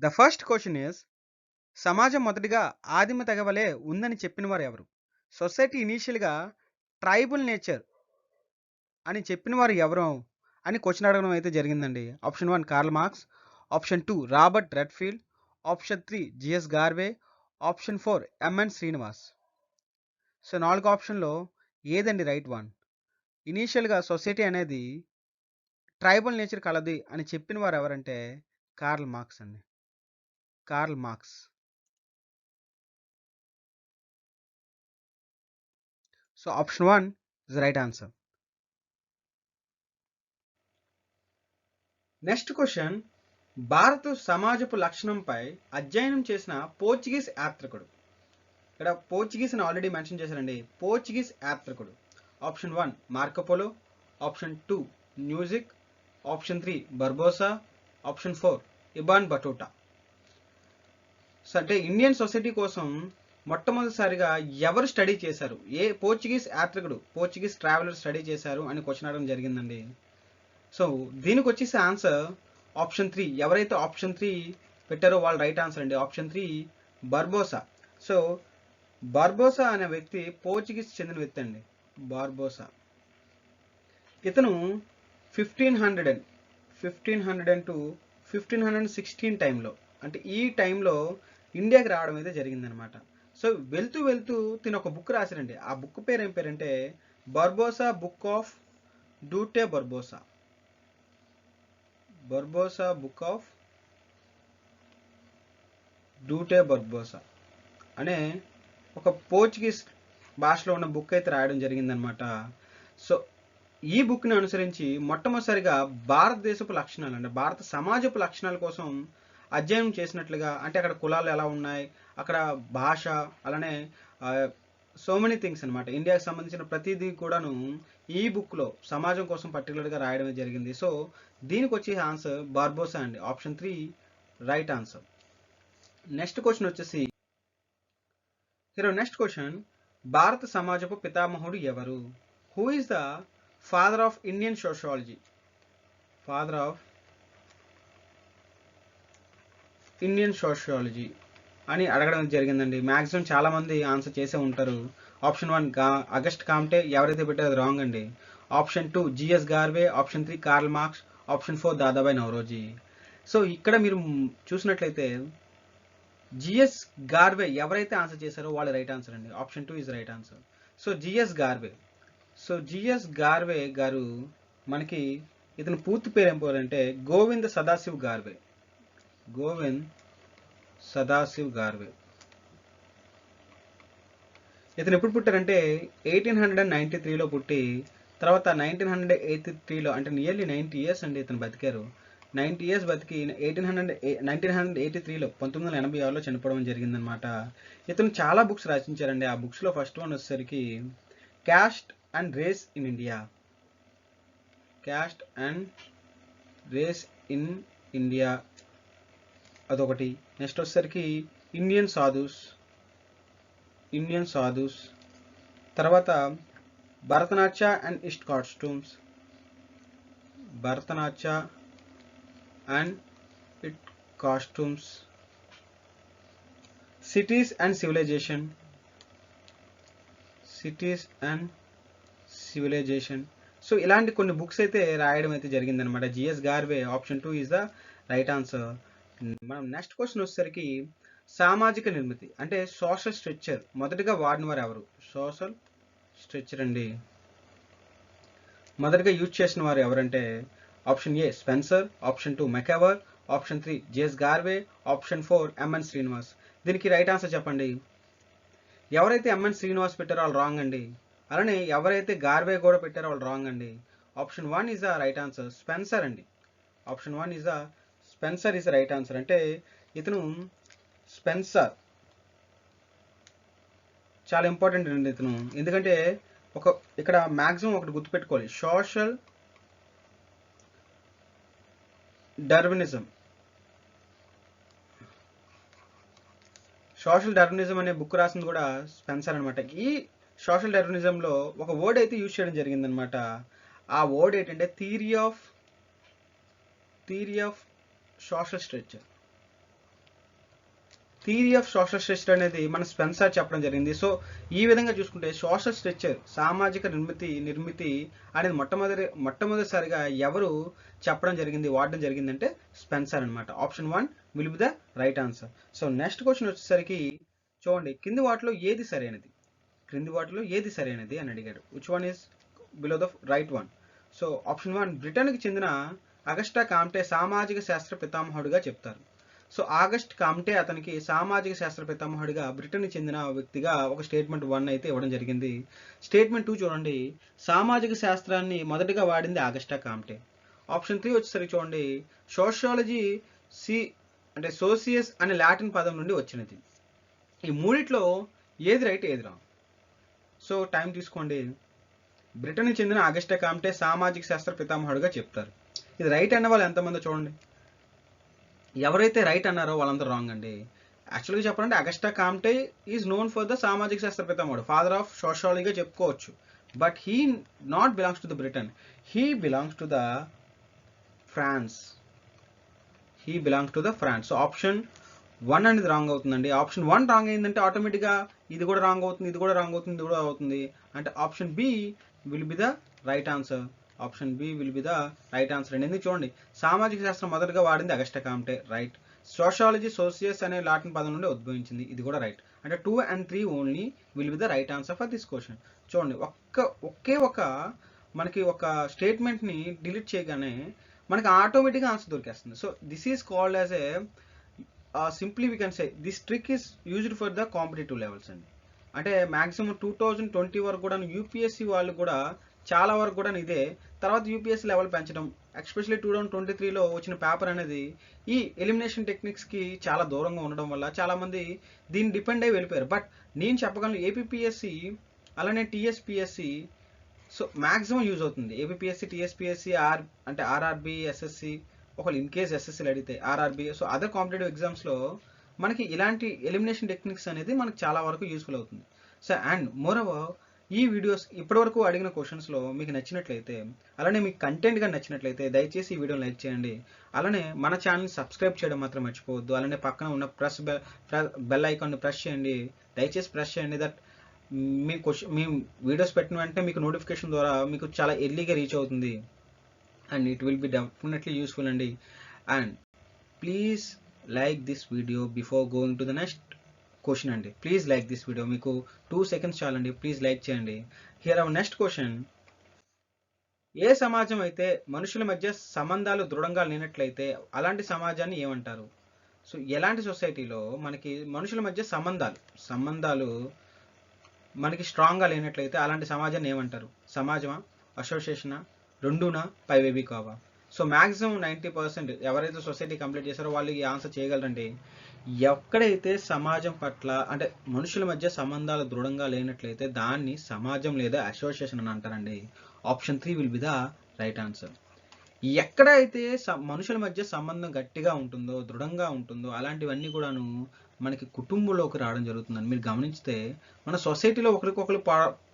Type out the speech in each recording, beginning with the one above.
The first question is సమాజం మొదటిగా ఆదిమ తెగవలే ఉందని చెప్పిన వారు ఎవరు? సొసైటీ ఇనీషియల్‌గా ట్రైబల్ నేచర్ అని చెప్పిన వారు ఎవరు? అని క్వెషన్ అడగడం అయితే జరిగిందండి. Option 1 Karl Marx, option 2 Robert Redfield, option 3 G S Ghurye, option 4 M N Srinivas. So 4 ఆప్షన్‌లో ఏదండి రైట్ వన్? ఇనీషియల్‌గా సొసైటీ అనేది ట్రైబల్ నేచర్ కలది అని చెప్పిన వారు ఎవరంటే కార్ల్ మార్క్స్ అండి. Karl Marx. So option 1 is the right answer. Next question, భారత సమాజపు లక్షణంపై అధ్యయనం చేసిన పోర్చుగీస్ యాత్రికుడు. ఇక్కడ పోర్చుగీస్ అని ఆల్రెడీ మెన్షన్ చేశారండి. పోర్చుగీస్ యాత్రికుడు. Option 1 Marco Polo, option 2 music, option 3 Barbosa, option 4 Ibn Battuta. So అంటే ఇండియన్ సొసైటీ కోసం మొట్టమొదటిసారిగా ఎవరు స్టడీ చేశారు? ఏ పోర్చుగీస్ యాత్రికుడు, పోర్చుగీస్ ట్రావెలర్ స్టడీ చేశారు అని క్వశ్చన్ అడగడం జరిగిందండి. సో దీనికి వచ్చేసి ఆన్సర్ ఆప్షన్ 3. ఎవరైతే ఆప్షన్ 3 పెట్టారో వాళ్ళు రైట్ ఆన్సర్ అండి. ఆప్షన్ 3 బర్బోసా. సో బార్బోసా అనే వ్యక్తి పోర్చుగీస్ చెందిన వ్యక్తి అండి. బార్బోసా. ఇతను 1500 టు 1516 టైంలో, అంటే ఈ టైంలో ఇండియాకి రావడం అయితే జరిగిందనమాట. సో వెళ్తూ వెళ్తూ తిను ఒక బుక్ రాశారండి. ఆ బుక్ పేరు ఏం పేరంటే బార్బోసా బుక్ ఆఫ్ డూటే బార్బోసా. బార్బోసా బుక్ ఆఫ్ డూటే బార్బోసా అనే ఒక పోర్చుగీస్ భాషలో ఉన్న బుక్ అయితే రాయడం జరిగిందనమాట. సో ఈ బుక్ని అనుసరించి మొట్టమొదటిసారిగా భారతదేశపు లక్షణాలు, అంటే భారత సమాజపు లక్షణాల కోసం అధ్యయనం చేసినట్లుగా, అంటే అక్కడ కులాలు ఎలా ఉన్నాయి, అక్కడ భాష, అలానే సో మెనీ థింగ్స్ అనమాట. ఇండియాకి సంబంధించిన ప్రతిదీ కూడాను ఈ బుక్లో సమాజం కోసం పర్టికులర్గా రాయడం జరిగింది. సో దీనికి వచ్చే ఆన్సర్ బార్బోసా అండి. Option 3 right answer. Next question వచ్చేసి నెక్స్ట్ క్వశ్చన్, భారత సమాజపు పితామహుడు ఎవరు? Who is the father of Indian sociology? Father of Indian sociology అని అడగడం జరిగిందండి. మ్యాక్సిమం చాలా మంది ఆన్సర్ చేసే ఉంటారు. Option 1 August Comte. ఎవరైతే పెట్టారో రాంగ్ అండి. Option 2 G S Ghurye, option 3 Karl Marx, option 4 Dadabhai Naoroji. So ఇక్కడ మీరు చూసినట్లయితే జిఎస్ గార్వే ఎవరైతే ఆన్సర్ చేశారో వాళ్ళు రైట్ ఆన్సర్ అండి. Option 2 is right answer. So G S Ghurye. So G S Ghurye గారు మనకి, ఇతని పూర్తి పేరు ఏం పోలంటే గోవింద్ సదాశివ్ గార్వే. గోవింద్ సదాశివ్ గార్వే. ఇతను ఎప్పుడు పుట్టారంటే 1893లో పుట్టి, తర్వాత 1983లో, అంటే నియర్లీ 90 ఇయర్స్ అండి ఇతను బతికారు. 90 ఇయర్స్ బతికి 1983లో 1986లో చనిపోవడం జరిగిందనమాట. ఇతను చాలా బుక్స్ రచించారండి. ఆ బుక్స్లో ఫస్ట్ వన్ వచ్చేసరికి caste and race in India. Caste and race in India అదొకటి. నెక్స్ట్ వచ్చేసరికి ఇండియన్ సాధుస్. తర్వాత భరతనాట్య అండ్ ఈస్ట్ costumes. Bharatanatya and it costumes. Cities and civilisation. So ఇలాంటి కొన్ని బుక్స్ అయితే రాయడం అయితే జరిగిందనమాట. G S Ghurye. Option 2 is the right answer. మనం నెక్స్ట్ క్వశ్చన్ వచ్చేసరికి సామాజిక నిర్మితి, అంటే సోషల్ స్ట్రక్చర్ మొదటగా వాడిన వారు ఎవరు? సోషల్ స్ట్రక్చర్ అండి మొదటగా యూజ్ చేసిన వారు ఎవరంటే option A Spencer, option 2 MacIver, option 3 G S Ghurye, option 4 M N Srinivas. దీనికి రైట్ ఆన్సర్ చెప్పండి. ఎవరైతే ఎంఎన్ శ్రీనివాస్ పెట్టారో వాళ్ళు రాంగ్ అండి. అలానే ఎవరైతే గార్వే కూడా పెట్టారో వాళ్ళు రాంగ్ అండి. Option 1 is the right answer, Spencer అండి. Option 1 is the Spencer is right answer. అంటే ఇతను స్పెన్సర్ చాలా ఇంపార్టెంట్ అండి ఇతను. ఎందుకంటే ఇక్కడ మ్యాక్సిమం ఒకటి గుర్తుపెట్టుకోవాలి, సోషల్ డార్వినిజం అనే బుక్ రాసింది కూడా స్పెన్సర్ అనమాట. ఈ సోషల్ డార్వినిజంలో ఒక వర్డ్ అయితే యూజ్ చేయడం జరిగిందనమాట. ఆ వర్డ్ ఏంటంటే theory of social structure. Theory of social structure అనేది మన స్పెన్సర్ చెప్పడం జరిగింది. సో ఈ విధంగా చూసుకుంటే సోషల్ స్ట్రక్చర్ సామాజిక నిర్మితి అనేది మొట్టమొదటిసారిగా ఎవరు చెప్పడం జరిగింది, వాడడం జరిగిందంటే స్పెన్సర్ అనమాట. Option 1 will be the right answer. So next question వచ్చేసరికి చూడండి, కింది వాటిలో ఏది సరైనది అని అడిగాడు. Which one is below the right one? So option 1 బ్రిటన్కి చెందిన అగస్టా కామ్టే సామాజిక శాస్త్ర పితామహుడిగా చెప్తారు. సో ఆగస్ట్ కామ్టే అతనికి సామాజిక శాస్త్ర పితామహుడిగా బ్రిటన్కి చెందిన వ్యక్తిగా ఒక స్టేట్మెంట్ 1 అయితే ఇవ్వడం జరిగింది. స్టేట్మెంట్ 2 చూడండి, సామాజిక శాస్త్రాన్ని మొదటగా వాడింది ఆగస్టా కామ్టే. ఆప్షన్ 3 వచ్చేసరికి చూడండి, సోషియాలజీ అంటే సోసియస్ అనే లాటిన్ పదం నుండి వచ్చినది. ఈ మూడిట్లో ఏది రైట్ ఏది రాంగ్? సో టైం తీసుకోండి. బ్రిటన్కి చెందిన ఆగస్టా కామ్టే సామాజిక శాస్త్ర పితామహుడిగా చెప్తారు. ఇది రైట్ అన్న వాళ్ళు ఎంతమందో చూడండి. ఎవరైతే రైట్ అన్నారో వాళ్ళంతా రాంగ్ అండి. యాక్చువల్గా చెప్పాలంటే Auguste Comte is known for the సామాజిక శాస్త్ర పితామహుడు, ఫాదర్ ఆఫ్ సోషాలజీగా చెప్పుకోవచ్చు. But he not belongs to the Britain, he belongs to the France. So option 1 అనేది రాంగ్ అవుతుందండి. ఆప్షన్ 1 రాంగ్ అయిందంటే ఆటోమేటిక్గా ఇది కూడా రాంగ్ అవుతుంది, ఇది కూడా రాంగ్ అవుతుంది, ఇది కూడా అవుతుంది. అంటే option B will be the right answer. అండి. ఎందుకు చూడండి, సామాజిక శాస్త్రం మొదటగా వాడింది Auguste Comte, right. Sociology socius అనే లాటిన్ పదం నుండి ఉద్భవించింది, ఇది కూడా రైట్. అంటే 2 and 3 only will be the right answer for this question. చూడండి, ఒకే ఒక మనకి ఒక స్టేట్మెంట్ని డిలీట్ చేయగానే మనకి ఆటోమేటిక్గా ఆన్సర్ దొరికేస్తుంది. So this is called as a simply we can say this trick is used for the competitive levels అండి. అంటే మ్యాక్సిమం 2020 వరకు కూడా యూపీఎస్సీ వాళ్ళు కూడా చాలా వరకు కూడా ఇదే. తర్వాత యూపీఎస్సీ లెవెల్ పెంచడం, ఎస్పెషల్లీ 2023లో వచ్చిన పేపర్ అనేది ఈ ఎలిమినేషన్ టెక్నిక్స్కి చాలా దూరంగా ఉండడం వల్ల చాలామంది దీన్ని డిపెండ్ అయ్యి వెళ్ళిపోయారు. బట్ నేను చెప్పగలను ఏపీపీఎస్సీ అలానే టీఎస్పీఎస్సీ సో మ్యాక్సిమం యూజ్ అవుతుంది. ఏపీపీఎస్సీ, టీఎస్పీఎస్సీ, అంటే ఆర్ఆర్బీ, ఎస్ఎస్సి, ఒకళ్ళు ఇన్ కేస్ ఎస్ఎస్సీలు అడిగితే ఆర్ఆర్బీ, సో అదర్ కాంపిటేటివ్ ఎగ్జామ్స్లో మనకి ఇలాంటి ఎలిమినేషన్ టెక్నిక్స్ అనేది మనకు చాలా వరకు యూస్ఫుల్ అవుతుంది. సో అండ్ మోరోవర్ ఈ వీడియోస్ ఇప్పటివరకు అడిగిన క్వశ్చన్స్లో మీకు నచ్చినట్లయితే, అలానే మీకు కంటెంట్గా నచ్చినట్లయితే దయచేసి ఈ వీడియోని లైక్ చేయండి. అలానే మన ఛానల్ని సబ్స్క్రైబ్ చేయడం మాత్రం మర్చిపోవద్దు. అలానే పక్కన ఉన్న బెల్ ఐకాన్ని ప్రెస్ చేయండి, దయచేసి ప్రెస్ చేయండి. దట్ మీ వీడియోస్ పెట్టిన వెంటనే మీకు నోటిఫికేషన్ ద్వారా మీకు చాలా ఎర్లీగా రీచ్ అవుతుంది. And it will be definitely useful అండి. And please like this video before going to the next question అండి. ప్లీజ్ లైక్ దిస్ వీడియో, మీకు 2 seconds చాలండి, ప్లీజ్ లైక్ చేయండి. Here our next question. ఏ సమాజం అయితే మనుషుల మధ్య సంబంధాలు దృఢంగా లేనట్లయితే అలాంటి సమాజాన్ని ఏమంటారు? సో ఎలాంటి సొసైటీలో మనకి మనుషుల మధ్య సంబంధాలు మనకి స్ట్రాంగ్గా లేనట్లయితే అలాంటి సమాజాన్ని ఏమంటారు? సమాజమా, అసోసియేషనా, రెండునా, పైవేబీ కావా? సో మ్యాక్సిమం 90% ఎవరైతే సొసైటీ కంప్లీట్ చేశారో వాళ్ళు ఈ ఆన్సర్ చేయగలరండి. ఎక్కడైతే సమాజం పట్ల అంటే మనుషుల మధ్య సంబంధాలు దృఢంగా లేనట్లయితే దాన్ని సమాజం లేదా అసోసియేషన్ అని అంటారండి. Option 3 will be the right answer. ఎక్కడైతే మనుషుల మధ్య సంబంధం గట్టిగా ఉంటుందో, దృఢంగా ఉంటుందో అలాంటివన్నీ కూడాను మనకి కుటుంబంలోకి రావడం జరుగుతుందని మీరు గమనించితే, మన సొసైటీలో ఒకరికొకరు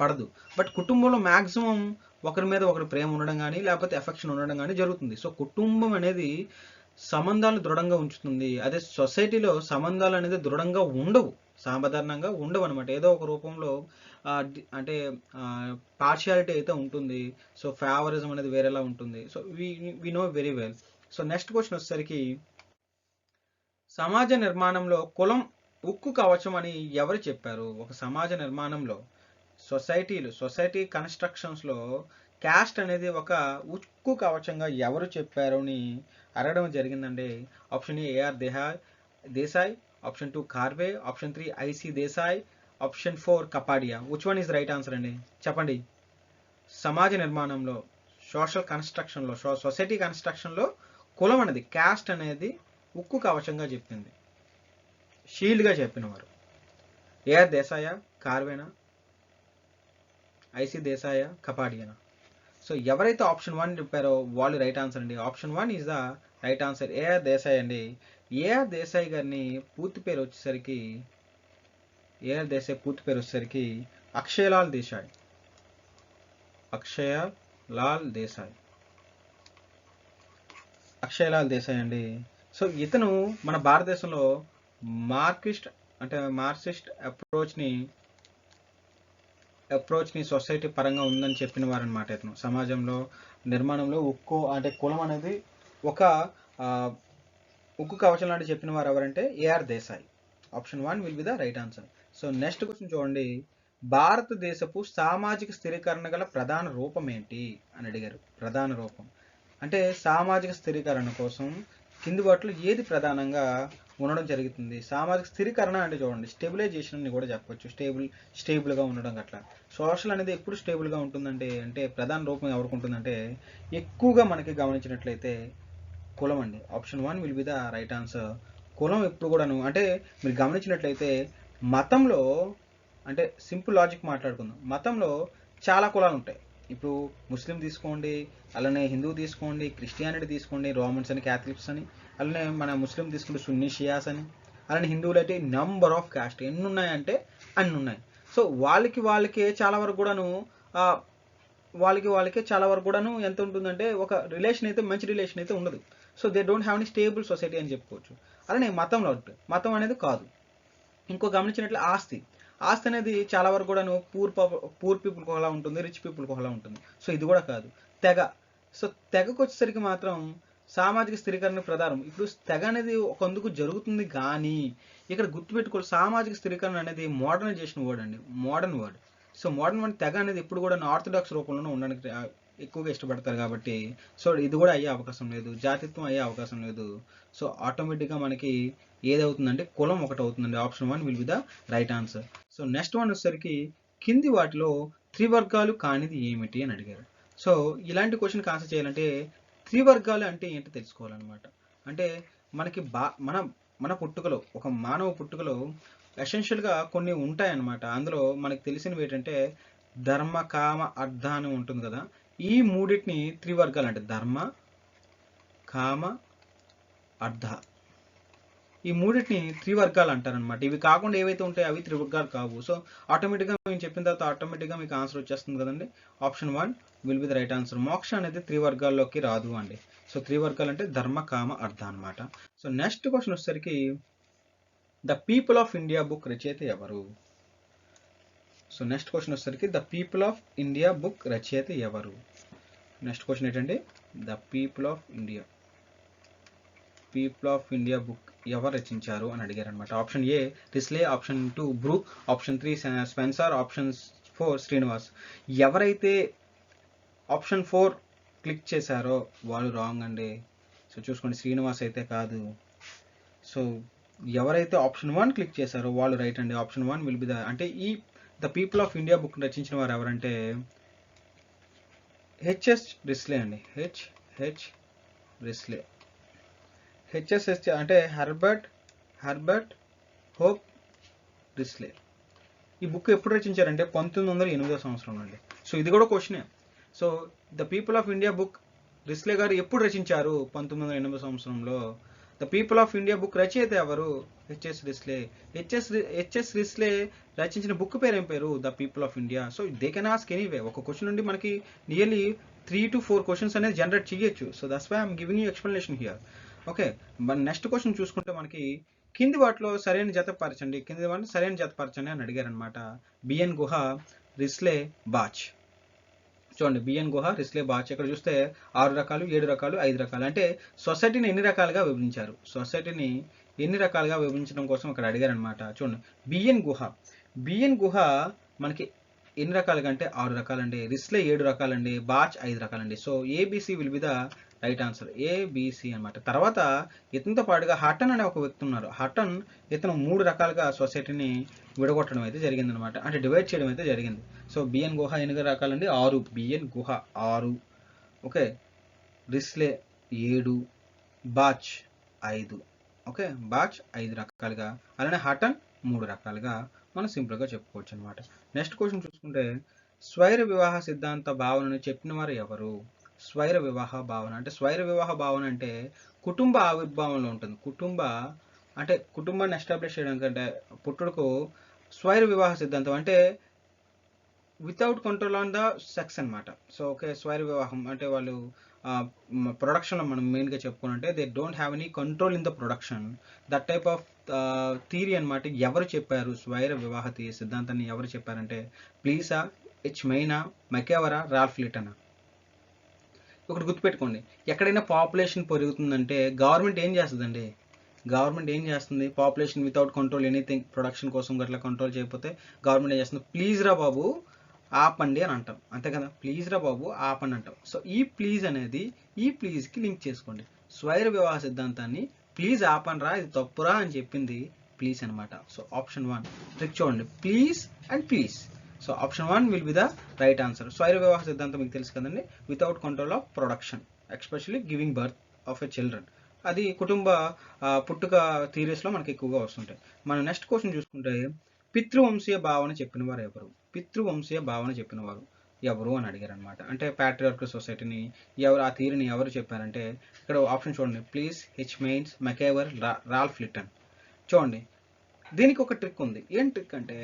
పడదు, బట్ కుటుంబంలో మ్యాక్సిమం ఒకరి మీద ఒకరి ప్రేమ ఉండడం కానీ లేకపోతే ఎఫెక్షన్ ఉండడం కానీ జరుగుతుంది. సో కుటుంబం అనేది సంబంధాలు దృఢంగా ఉంచుతుంది. అదే సొసైటీలో సంబంధాలు అనేది దృఢంగా ఉండవు, సాధారణంగా ఉండవు అనమాట. ఏదో ఒక రూపంలో అంటే పార్షియాలిటీ అయితే ఉంటుంది. సో ఫేవరిజం అనేది వేరేలా ఉంటుంది. So we know very well. So next question వచ్చేసరికి, సమాజ నిర్మాణంలో కులం ఉక్కు కవచం అని ఎవరు చెప్పారు? ఒక సమాజ నిర్మాణంలో సొసైటీ కన్స్ట్రక్షన్స్లో క్యాస్ట్ అనేది ఒక ఉక్కు కవచంగా ఎవరు చెప్పారు అని అడగడం జరిగిందండి. Option A A R Desai, option 2 Karve, option 3 I C Desai, option 4 Kapadia. Which one is right answer అండి? చెప్పండి. సమాజ నిర్మాణంలో, సోషల్ కన్స్ట్రక్షన్లో, సొసైటీ కన్స్ట్రక్షన్లో కులం అనేది, క్యాస్ట్ అనేది ఉక్కు కవచంగా చెప్పింది, షీల్డ్గా చెప్పినవారు. ఏఆర్ దేశాయా, కార్వేనా, ఐసి దేశాయా, కపాడియానా? సో ఎవరైతే ఆప్షన్ 1 చెప్పారో వాళ్ళు రైట్ ఆన్సర్ అండి. Option 1 is the right answer. A R Desai అండి. ఏఆర్ దేశాయ్ గారిని పూర్తి పేరు వచ్చేసరికి అక్షయలాల్ దేశాయ్ అండి. సో ఇతను మన భారతదేశంలో మార్క్సిస్ట్ అంటే మార్క్సిస్ట్ అప్రోచ్ని సొసైటీ పరంగా ఉందని చెప్పిన వారు అనమాట ఇతను. సమాజంలో నిర్మాణంలో అంటే కులం అనేది ఒక ఉక్కు కవచం లాంటి చెప్పిన వారు ఎవరంటే A R Desai. Option 1 will be the right answer. So next question చూడండి. భారతదేశపు సామాజిక స్థిరీకరణ గల ప్రధాన రూపం ఏంటి అని అడిగారు. ప్రధాన రూపం అంటే సామాజిక స్థిరీకరణ కోసం కింది వాటిలో ఏది ప్రధానంగా ఉండడం జరుగుతుంది? సామాజిక స్థిరీకరణ అంటే చూడండి, స్టెబిలైజేషన్ అని కూడా చెప్పొచ్చు. స్టేబుల్గా ఉండడం అట్లా. సోషల్ అనేది ఎప్పుడు స్టేబుల్గా ఉంటుందంటే అంటే ప్రధాన రూపం ఎవరికి ఉంటుందంటే ఎక్కువగా మనకి గమనించినట్లయితే కులం అండి. Option 1 will be the right answer. కులం ఎప్పుడు కూడాను అంటే మీరు గమనించినట్లయితే మతంలో అంటే సింపుల్ లాజిక్ మాట్లాడుకుందాం. మతంలో చాలా కులాలు ఉంటాయి. ఇప్పుడు ముస్లిం తీసుకోండి, అలానే హిందూ తీసుకోండి, క్రిస్టియానిటీ తీసుకోండి, రోమన్స్ అని, క్యాథలిక్స్ అని, అలానే మన ముస్లిం తీసుకుంటే సున్నీ షియాస్ అని, అలానే హిందువులు అయితే నంబర్ ఆఫ్ క్యాస్ట్ ఎన్ని ఉన్నాయంటే అన్ని ఉన్నాయి. సో వాళ్ళకే చాలా వరకు కూడాను వాళ్ళకే చాలా వరకు కూడాను ఎంత ఉంటుందంటే ఒక రిలేషన్ అయితే మంచి రిలేషన్ అయితే ఉండదు. So they don't have any stable society అని చెప్పుకోవచ్చు. అలానే మతంలో మతం అనేది కాదు. ఇంకో గమనించినట్లు ఆస్తి అనేది చాలా వరకు కూడాను పూర్ పీపుల్కి ఒకలా ఉంటుంది, రిచ్ పీపుల్కి ఒకలా ఉంటుంది. సో ఇది కూడా కాదు. తెగకు వచ్చేసరికి మాత్రం సామాజిక స్థిరీకరణ ప్రధానం. ఇప్పుడు తెగ అనేది ఒకందుకు జరుగుతుంది, కానీ ఇక్కడ గుర్తుపెట్టుకోవాలి సామాజిక స్థిరీకరణ అనేది మోడర్నైజేషన్ వర్డ్ అండి, modern word. So modern word తెగ అనేది ఎప్పుడు కూడా ఆర్థడాక్స్ రూపంలోనే ఉండడానికి ఎక్కువగా ఇష్టపడతారు కాబట్టి సో ఇది కూడా అయ్యే అవకాశం లేదు, జాతిత్వం అయ్యే అవకాశం లేదు. సో ఆటోమేటిక్గా మనకి ఏదవుతుందంటే కులం ఒకటి అవుతుందండి. Option 1 will be the right answer. So next one వచ్చేసరికి కింది వాటిలో త్రివర్గాలు కానిది ఏమిటి అని అడిగారు. సో ఇలాంటి క్వశ్చన్కి ఆన్సర్ చేయాలంటే త్రివర్గాలు అంటే ఏంటో తెలుసుకోవాలన్నమాట. అంటే మనకి మన పుట్టుకలో ఒక మానవ పుట్టుకలో ఎసెన్షియల్గా కొన్ని ఉంటాయన్నమాట. అందులో మనకు తెలిసినవి ఏంటంటే ధర్మ, కామ, అర్థ అని ఉంటుంది కదా. ఈ మూడింటిని త్రివర్గాలు అంటే ధర్మ, కామ, అర్థ, ఈ మూడింటిని త్రివర్గాలు అంటారనమాట. ఇవి కాకుండా ఏవైతే ఉంటాయో అవి త్రివర్గాలు కావు. సో ఆటోమేటిక్గా మేము చెప్పిన తర్వాత ఆటోమేటిక్గా మీకు ఆన్సర్ వచ్చేస్తుంది కదండి. Option 1 will be the right answer. మోక్ష అనేది త్రివర్గాల్లోకి రాదు అండి. సో త్రివర్గాలు అంటే ధర్మ, కామ, అర్థ అనమాట. సో నెక్స్ట్ క్వశ్చన్ వచ్చేసరికి the people of India book రచయిత ఎవరు? సో నెక్స్ట్ క్వశ్చన్ వచ్చేసరికి the people of India book రచయిత ఎవరు? నెక్స్ట్ క్వశ్చన్ ఏంటంటే the people of India book ఎవరు రచించారు అని అడిగారు అనమాట. Option A Risley, option 2 Brook, option 3 Spencer, option 4 Srinivas. ఎవరైతే ఆప్షన్ 4 క్లిక్ చేశారో వాళ్ళు రాంగ్ అండి. సో చూసుకోండి, శ్రీనివాస్ అయితే కాదు. సో ఎవరైతే ఆప్షన్ 1 క్లిక్ చేశారో వాళ్ళు రైట్ అండి. ఆప్షన్ 1 విల్ బి ద అంటే ఈ the people of India book రచించిన వారు ఎవరంటే హెచ్ఎస్ రిస్లే అండి. రిస్లే. హెచ్ఎస్ అంటే హెర్బర్ట్ హోప్ రిస్లే. ఈ బుక్ ఎప్పుడు రచించారంటే 1908 సంవత్సరం అండి. సో ఇది కూడా క్వశ్చనే. So the people of India book Risley గారు ఎప్పుడు రచించారు? 1908 సంవత్సరంలో. The people of India book రచయిత ఎవరు? హెచ్ఎస్ రిస్లే రచించిన బుక్ పేరు ఏం పేరు? The people of India. So they can ask anyway. ఒక క్వశ్చన్ నుండి మనకి నియర్లీ 3 to 4 క్వశ్చన్స్ అనేది జనరేట్ చేయొచ్చు. So that's why I'm giving you explanation here. Okay, మన నెక్స్ట్ క్వశ్చన్ చూసుకుంటే మనకి కింది వాటిలో సరైన జతపరచండి అని అడిగారు అనమాట. బిఎన్ గుహ, రిస్లే, బాచ్. చూడండి, బిఎన్ గుహ, రిస్లే, బాచ్. ఇక్కడ చూస్తే 6 రకాలు, 7 రకాలు, 5 రకాలు. అంటే సొసైటీని ఎన్ని రకాలుగా విభజించడం కోసం ఇక్కడ అడిగారు అనమాట. చూడండి, బిఎన్ గుహ మనకి ఎన్ని రకాలుగా అంటే 6 రకాలండి. రిస్లే 7 రకాలండి. బాచ్ 5 రకాలండి. So A B C will be the right answer. A B C అనమాట. తర్వాత ఇతనితో పాటుగా హటన్ అనే ఒక వ్యక్తి ఉన్నారు. ఇతను 3 రకాలుగా సొసైటీని విడగొట్టడం అయితే జరిగింది అనమాట. అంటే డివైడ్ చేయడం అయితే జరిగింది. సో బిఎన్ గుహ ఎన్ని రకాలండి? 6. బిఎన్ గుహ 6. ఓకే, రిస్లే 7, బాచ్ 5. ఓకే, బాచ్ 5 రకాలుగా, అలానే హటన్ 3 రకాలుగా మనం సింపుల్గా చెప్పుకోవచ్చు అనమాట. నెక్స్ట్ క్వశ్చన్ చూసుకుంటే స్వైర వివాహ సిద్ధాంత భావనను చెప్పిన వారు ఎవరు? స్వైర వివాహ భావన అంటే కుటుంబ ఆవిర్భావంలో ఉంటుంది. కుటుంబాన్ని ఎస్టాబ్లిష్ చేయడం కంటే పుట్టుడుకు స్వైర వివాహ సిద్ధాంతం అంటే without control on the sex అనమాట. సో ఓకే, స్వైర వివాహం అంటే వాళ్ళు ప్రొడక్షన్లో మనం మెయిన్గా చెప్పుకోనంటే they don't have any control in the production. That type of theory అనమాట. ఎవరు చెప్పారు స్వైర వివాహ సిద్ధాంతాన్ని ఎవరు చెప్పారంటే ప్లీసా, హెచ్ మెయినా, మెకేవరా, రాల్ఫ్ లిటనా. ఒకటి గుర్తుపెట్టుకోండి, ఎక్కడైనా పాపులేషన్ పెరుగుతుందంటే గవర్నమెంట్ ఏం చేస్తుందండి? గవర్నమెంట్ ఏం చేస్తుంది? Population without control anything production కోసం గట్లా కంట్రోల్ చేయకపోతే గవర్నమెంట్ ఏం చేస్తుంది? ప్లీజ్ రా బాబు ఆపండి అని అంటాం, అంతే కదా? ప్లీజ్ రా బాబు ఆపండి అంటాం. సో ఈ ప్లీజ్ అనేది ఈ ప్లీజ్కి లింక్ చేసుకోండి. స్వైర వివాహ సిద్ధాంతాన్ని ప్లీజ్ ఆపండి రా, ఇది తప్పురా అని చెప్పింది ప్లీజ్ అనమాట. సో ఆప్షన్ 1 ట్రిక్ చూడండి, please and please. So option 1 will be the right answer. స్వైర వివాహ సిద్ధాంతం మీకు తెలుసు కదండి, without control of production, especially giving birth of a children. అది కుటుంబ పుట్టుక థీరీస్లో మనకి ఎక్కువగా వస్తుంటాయి. మనం నెక్స్ట్ క్వశ్చన్ చూసుకుంటే పితృవంశీయ భావన చెప్పిన వారు ఎవరు? పితృవంశీయ భావన చెప్పిన వారు ఎవరు అని అడిగారు అనమాట. అంటే ప్యాట్రియార్కల్ సొసైటీని ఎవరు, ఆ థియరీని ఎవరు చెప్పారంటే ఇక్కడ ఆప్షన్ చూడండి, please, H mains, మెకేవర్, Ralph Liton. చూడండి, దీనికి ఒక ట్రిక్ ఉంది. ఏం ట్రిక్ అంటే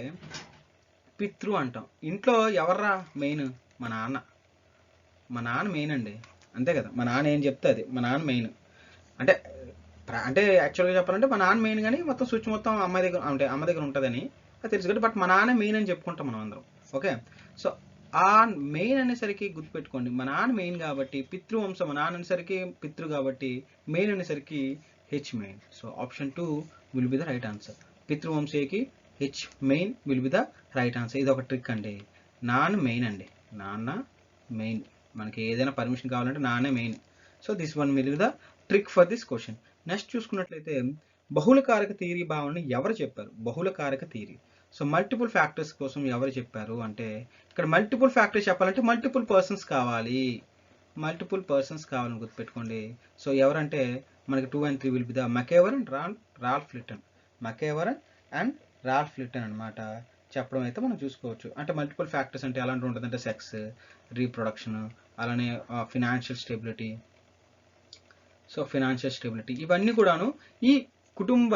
పితృ అంటాం, ఇంట్లో ఎవర్రా మెయిన్? మా నాన్న. మా నాన్న మెయిన్ అండి, అంతే కదా? మా నాన్న ఏం చెప్తే అది, మా నాన్న మెయిన్. అంటే అంటే యాక్చువల్గా చెప్పాలంటే మా నాన్న మెయిన్, కానీ మొత్తం స్విచ్ మొత్తం అమ్మాయి దగ్గర, అంటే అమ్మ దగ్గర ఉంటుందని అది తెలుసు కదా. బట్ మా నాన్న మెయిన్ అని చెప్పుకుంటాం మనం అందరం. ఓకే, సో ఆ మెయిన్ అనేసరికి గుర్తుపెట్టుకోండి, మా నాన్న మెయిన్ కాబట్టి పితృవంశం, మా నాన్న అనేసరికి పితృ కాబట్టి మెయిన్ అనేసరికి H Maine. So option 2 will be the right answer. పితృవంశీయకి H Maine will be the right answer. ఇది ఒక ట్రిక్ అండి. నాన్న మెయిన్ అండి, నాన్న మెయిన్. మనకి ఏదైనా పర్మిషన్ కావాలంటే నాన్నే main. So this one will be the trick for this question. Next చూసుకున్నట్లయితే బహుళ కారక థియరీ భావనని ఎవరు చెప్పారు? బహుళ కారక థియరీ. సో మల్టిపుల్ ఫ్యాక్టర్స్ కోసం ఎవరు చెప్పారు అంటే ఇక్కడ మల్టిపుల్ ఫ్యాక్టర్స్ చెప్పాలంటే మల్టిపుల్ పర్సన్స్ కావాలి, మల్టిపుల్ పర్సన్స్ కావాలని గుర్తుపెట్టుకోండి. సో ఎవరంటే మనకి 2 and 3 will be the MacIver and Ralph Linton. MacIver and Ralph Linton అనమాట చెప్పడం అయితే మనం చూసుకోవచ్చు. అంటే మల్టిపుల్ ఫ్యాక్టర్స్ అంటే ఎలాంటి ఉంటుందంటే సెక్స్, రీప్రొడక్షన్, అలానే financial stability. So financial stability ఇవన్నీ కూడాను ఈ కుటుంబ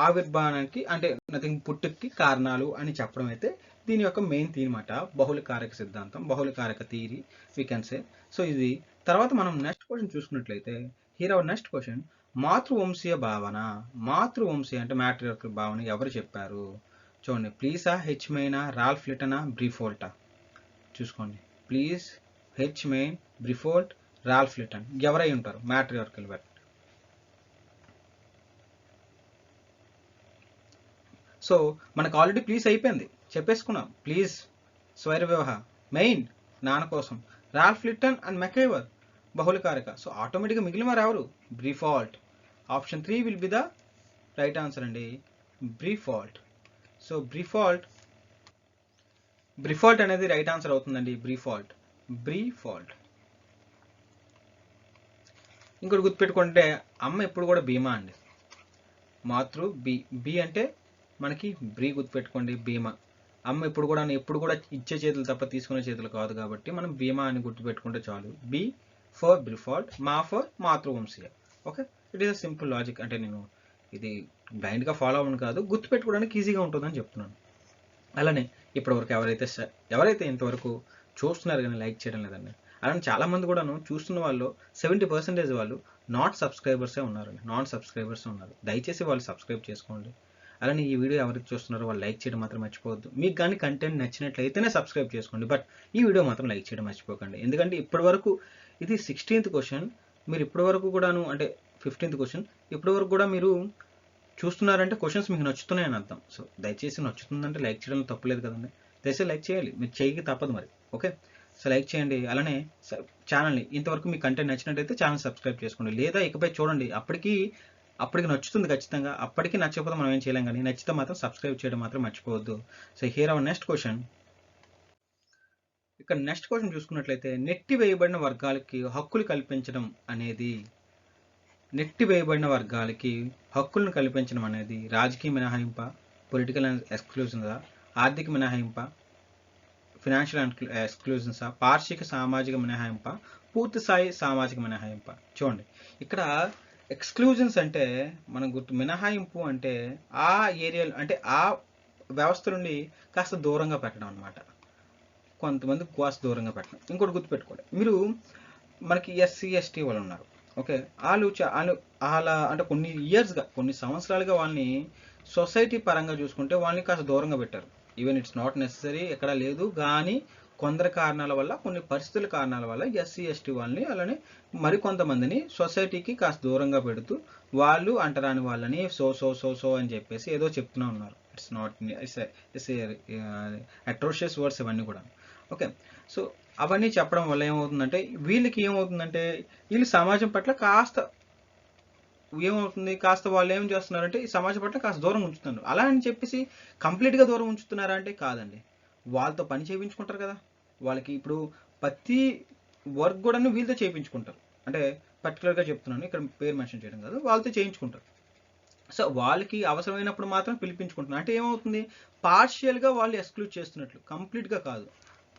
ఆవిర్భావానికి అంటే నథింగ్ పుట్టుకి కారణాలు అని చెప్పడం అయితే దీని యొక్క మెయిన్ థీమ్ అన్నమాట. బహుళ కారక సిద్ధాంతం, బహుళ కారక theory we can say. So ఇది తర్వాత మనం నెక్స్ట్ క్వశ్చన్ చూసుకున్నట్లయితే హియర్ అవర్ నెక్స్ట్ క్వశ్చన్, మాతృవంశీయ భావన. మాతృవంశీయ అంటే మ్యాట్రియార్కల్ భావన ఎవరు చెప్పారు? చూడండి, ప్లీజా, హెచ్ మెయినా, రాల్ఫ్ లిటనా, బ్రీఫోల్టా. చూసుకోండి, please, H Maine, Briffault, Ralph Linton. ఎవరై ఉంటారు మ్యాట్రియార్కల్ వర్క్? సో మనకు ఆల్రెడీ ప్లీజ్ అయిపోయింది, చెప్పేసుకున్నాం. ప్లీజ్ స్వైర వివాహ మెయిన్ నాన్న కోసం, రాల్ఫ్ లిటన్ అండ్ మెకేవర్ బహుళకారక. సో ఆటోమేటిక్గా మిగిలిన వారు ఎవరు? Briffault. Option 3 will be the right answer అండి, బ్రీఫాల్ట్. సో బ్రీఫాల్ట్ అనేది రైట్ ఆన్సర్ అవుతుందండి, బ్రీఫాల్ట్. ఇంకోటి గుర్తుపెట్టుకుంటే అమ్మ ఎప్పుడు కూడా భీమా అండి, మాతృ బి అంటే మనకి బ్రీ గుర్తుపెట్టుకోండి, భీమా. అమ్మ ఎప్పుడు కూడా ఇచ్చే చేతులు తప్ప తీసుకునే చేతులు కాదు కాబట్టి మనం భీమా అని గుర్తుపెట్టుకుంటే చాలు. బి ఫర్ బ్రిఫాల్ట్, మా ఫర్ మాతృవంశీయ. Okay, it is a simple logic. అంటే నేను ఇది బ్లైండ్గా ఫాలో అవ్వను కాదు, గుర్తుపెట్టుకోవడానికి ఈజీగా ఉంటుందని చెప్తున్నాను. అలానే ఇప్పటివరకు ఎవరైతే ఇంతవరకు చూస్తున్నారు కానీ లైక్ చేయడం లేదండి. అలానే చాలామంది కూడాను చూస్తున్న వాళ్ళు 70% వాళ్ళు నాన్ సబ్స్క్రైబర్సే ఉన్నారు. దయచేసి వాళ్ళు సబ్స్క్రైబ్ చేసుకోండి. అలానే ఈ వీడియో ఎవరికి చూస్తున్నారో వాళ్ళు లైక్ చేయడం మాత్రం మర్చిపోవద్దు. మీకు కానీ కంటెంట్ నచ్చినట్లయితేనే సబ్స్క్రైబ్ చేసుకోండి, బట్ ఈ వీడియో మాత్రం లైక్ చేయడం మర్చిపోకండి. ఎందుకంటే ఇప్పటివరకు ఇది 16th క్వశ్చన్, మీరు ఇప్పటివరకు కూడాను అంటే 15th క్వశ్చన్, ఇప్పటివరకు కూడా మీరు చూస్తున్నారంటే క్వశ్చన్స్ మీకు నచ్చుతున్నాయని అర్థం. సో దయచేసి నచ్చుతుందంటే లైక్ చేయడం తప్పలేదు కదండి, దయచేసి లైక్ చేయాలి, మీరు చేయకి తప్పదు మరి. ఓకే, సో లైక్ చేయండి. అలానే ఛానల్ని ఇంతవరకు మీకు కంటెంట్ నచ్చినట్టయితే ఛానల్ సబ్స్క్రైబ్ చేసుకోండి, లేదా ఇకపై చూడండి. అప్పటికి నచ్చుతుంది ఖచ్చితంగా, అప్పటికి నచ్చకపోతే మనం ఏం చేయలేం, కానీ నచ్చితే మాత్రం సబ్స్క్రైబ్ చేయడం మాత్రం మర్చిపోవద్దు. So here our next question. ఇక్కడ నెక్స్ట్ క్వశ్చన్ చూసుకున్నట్లయితే నెట్టివేయబడిన వర్గాలకి హక్కులు కల్పించడం అనేది రాజకీయ మినహాయింప, పొలిటికల్ ఎక్స్క్లూజన్సా, ఆర్థిక మినహాయింప, ఫినాన్షియల్ ఎక్స్క్లూజన్సా, పార్షిక సామాజిక మినహాయింప, పూర్తి స్థాయి సామాజిక మినహాయింప. చూడండి, ఇక్కడ ఎక్స్క్లూజన్స్ అంటే మనం మినహాయింపు అంటే ఆ ఏరియా అంటే ఆ వ్యవస్థ నుండి కాస్త దూరంగా పెట్టడం అనమాట. కొంతమంది కాస్త దూరంగా పెట్టడం. ఇంకోటి గుర్తుపెట్టుకోండి, మీరు మనకి ఎస్సీ ఎస్టీ వాళ్ళు ఉన్నారు, ఓకే, వాళ్ళు అలా అంటే కొన్ని సంవత్సరాలుగా వాళ్ళని సొసైటీ పరంగా చూసుకుంటే వాళ్ళని కాస్త దూరంగా పెట్టారు. ఈవెన్ ఇట్స్ నాట్ నెసరీ, ఎక్కడా లేదు, కానీ కొందరు కారణాల వల్ల, కొన్ని పరిస్థితుల కారణాల వల్ల ఎస్సీ ఎస్టీ వాళ్ళని అలానే మరికొంతమందిని సొసైటీకి కాస్త దూరంగా పెడుతూ వాళ్ళు అంటరాని వాళ్ళని సో అని చెప్పేసి ఏదో చెప్తూనే ఉన్నారు. It's not it's atrocious words ఇవన్నీ కూడా, ఓకే. సో అవన్నీ చెప్పడం వల్ల ఏమవుతుందంటే వీళ్ళు సమాజం పట్ల కాస్త వాళ్ళు ఏం చేస్తున్నారంటే ఈ సమాజం పట్ల కాస్త దూరం ఉంచుతున్నారు. అలా అని చెప్పేసి కంప్లీట్గా దూరం ఉంచుతున్నారా అంటే కాదండి. వాళ్ళతో పని చేయించుకుంటారు కదా, వాళ్ళకి ఇప్పుడు ప్రతి వర్క్ కూడా వీళ్ళతో చేయించుకుంటారు. అంటే పర్టికులర్గా చెప్తున్నాను, ఇక్కడ పేరు మెన్షన్ చేయడం కాదు, వాళ్ళతో చేయించుకుంటారు. సో వాళ్ళకి అవసరమైనప్పుడు మాత్రం పిలిపించుకుంటున్నారు. అంటే ఏమవుతుంది, పార్షియల్గా వాళ్ళు ఎక్స్క్లూడ్ చేస్తున్నట్లు, కంప్లీట్గా కాదు,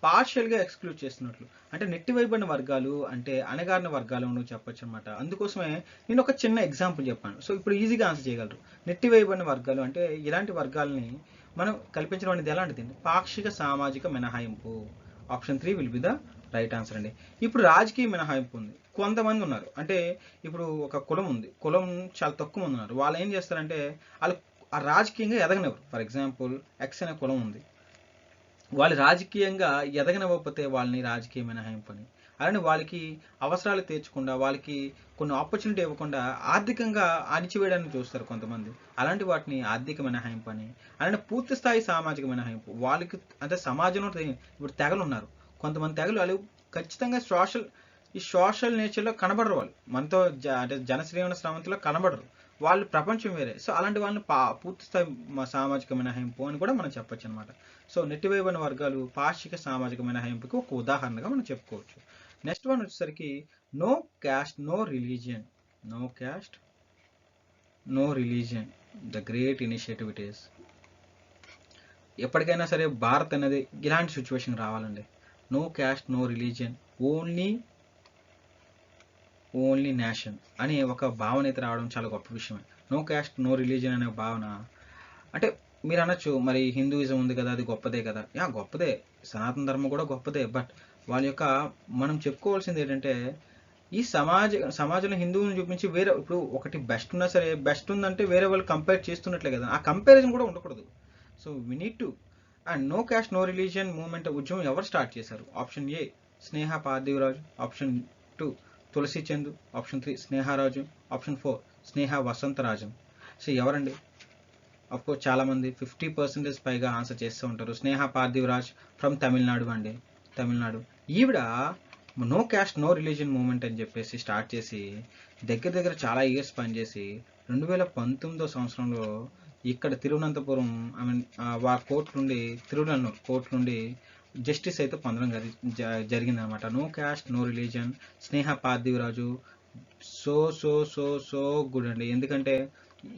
పార్షియల్గా ఎక్స్క్లూడ్ చేస్తున్నట్లు. అంటే నెట్టివైబడిన వర్గాలు అంటే అణగారిన వర్గాలు అని చెప్పొచ్చు అనమాట. అందుకోసమే నేను ఒక చిన్న ఎగ్జాంపుల్ చెప్పాను. సో ఇప్పుడు ఈజీగా ఆన్సర్ చేయగలరు. నెట్టివైబడిన వర్గాలు అంటే ఇలాంటి వర్గాలని మనం కల్పించడం అనేది ఎలాంటిది, పాక్షిక సామాజిక మినహాయింపు. Option 3 will be the right answer అండి. ఇప్పుడు రాజకీయ మినహాయింపు ఉంది. కొంతమంది ఉన్నారు, అంటే ఇప్పుడు ఒక కులం ఉంది, కులం చాలా తక్కువ మంది ఉన్నారు. వాళ్ళు ఏం చేస్తారంటే వాళ్ళు ఆ రాజకీయంగా ఎదగనివ్వరు. ఫర్ ఎగ్జాంపుల్ ఎక్స్ అనే కులం ఉంది, వాళ్ళు రాజకీయంగా ఎదగనివ్వకపోతే వాళ్ళని రాజకీయ మినహాయింపు అని, అలానే వాళ్ళకి అవసరాలు తీర్చకుండా, వాళ్ళకి కొన్ని ఆపర్చునిటీ ఇవ్వకుండా ఆర్థికంగా అణిచివేయడానికి చూస్తారు కొంతమంది. అలాంటి వాటిని ఆర్థిక మినహాయింపు అని. అలానే పూర్తి స్థాయి సామాజిక మినహాయింపు. వాళ్ళకి అంటే సమాజంలో ఇప్పుడు తెగలు ఉన్నారు, కొంతమంది తెగలు వాళ్ళు ఖచ్చితంగా సోషల్ నేచర్లో కనబడరు. వాళ్ళు మనతో అంటే జనశ్రీవన స్రవంతిలో కనబడరు, వాళ్ళు ప్రపంచం వేరే. సో అలాంటి వాళ్ళని పూర్తి స్థాయి సామాజిక మినహాయింపు అని కూడా మనం చెప్పొచ్చు అనమాట. సో నెట్టివేయబడిన వర్గాలు పాక్షిక సామాజిక మినహాయింపుకి ఒక ఉదాహరణగా మనం చెప్పుకోవచ్చు. నెక్స్ట్ వన్ వచ్చేసరికి no caste no religion. No caste no religion, the great initiative it is. ఎప్పటికైనా సరే భారత్ అనేది ఇలాంటి సిచ్యువేషన్ రావాలండి. No caste no religion, only nation అనే ఒక భావన అయితే రావడం చాలా గొప్ప విషయమే. నో క్యాస్ట్ నో రిలీజియన్ అనే భావన అంటే మీరు అనొచ్చు, మరి హిందూయిజం ఉంది కదా, అది గొప్పదే కదా. గొప్పదే, సనాతన ధర్మం కూడా గొప్పదే. బట్ వాళ్ళ యొక్క మనం చెప్పుకోవాల్సింది ఏంటంటే ఈ సమాజంలో హిందువుని చూపించి వేరే, ఇప్పుడు ఒకటి బెస్ట్ ఉన్నా సరే, బెస్ట్ ఉందంటే వేరే వాళ్ళు కంపేర్ చేస్తున్నట్లే కదా, ఆ కంపారిజన్ కూడా ఉండకూడదు. So we need to. And no caste no religion movement ఉద్యమం ఎవరు స్టార్ట్ చేశారు? Option A Sneha Parthibaraja, option 2 Tulasi Chandu, option 3 Sneharaju, option 4 Sneha Vasantharajan. So ఎవరండి? అఫ్కోర్స్ చాలామంది 50% పైగా ఆన్సర్ చేస్తూ ఉంటారు. స్నేహ పార్థివరాజ్ ఫ్రమ్ తమిళనాడు అండి, తమిళనాడు. ఈవిడ no caste no religion movement అని చెప్పేసి స్టార్ట్ చేసి దగ్గర చాలా ఇయర్స్ పనిచేసి 2019 సంవత్సరంలో ఇక్కడ తిరువనంతపురం తిరువనల్లూరు కోర్టు నుండి జస్టిస్ అయితే పొందడం జరిగిందనమాట. No caste no religion, Sneha Parthibaraja. So so so so good అండి, ఎందుకంటే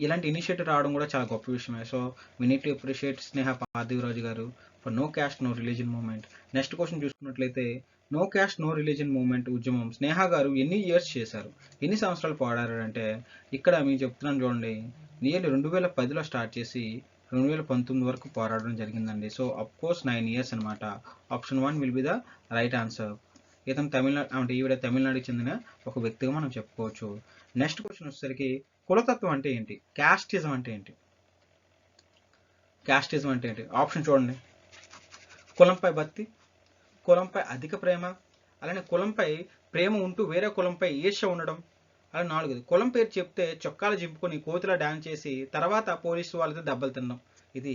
ఇలాంటి ఇనిషియేటివ్ రావడం కూడా చాలా గొప్ప విషయమే. So we need to appreciate Sneha Parthibaraja గారు for no caste no religion movement. Next question చూసుకున్నట్లయితే no caste no religion movement ఉద్యమం స్నేహ గారు ఎన్ని ఇయర్స్ చేశారు, ఎన్ని సంవత్సరాలు పోరాడారు అంటే ఇక్కడ మీకు చెప్తున్నాను చూడండి, నియర్లీ 2010లో స్టార్ట్ చేసి 2019 వరకు పోరాడడం జరిగిందండి. సో అఫ్కోర్స్ 9 ఇయర్స్ అనమాట. Option 1 will be the right answer. ఇతను తమిళనాడు అంటే ఈవిడ తమిళనాడుకి చెందిన ఒక వ్యక్తిగా మనం చెప్పుకోవచ్చు. నెక్స్ట్ క్వశ్చన్ వచ్చేసరికి కులతత్వం అంటే ఏంటి, క్యాస్టిజం అంటే ఏంటి? క్యాస్టిజం అంటే ఏంటి? ఆప్షన్ చూడండి, కులంపై భక్తి, కులంపై అధిక ప్రేమ, అలానే కులంపై ప్రేమ ఉంటూ వేరే కులంపై ఈర్ష్య ఉండడం, అలా 4ది కులం పేరు చెప్తే చొక్కాలు జింపుకొని కోతిలా డాన్స్ చేసి తర్వాత పోలీసు వాళ్ళతో దెబ్బలు తినడం. ఇది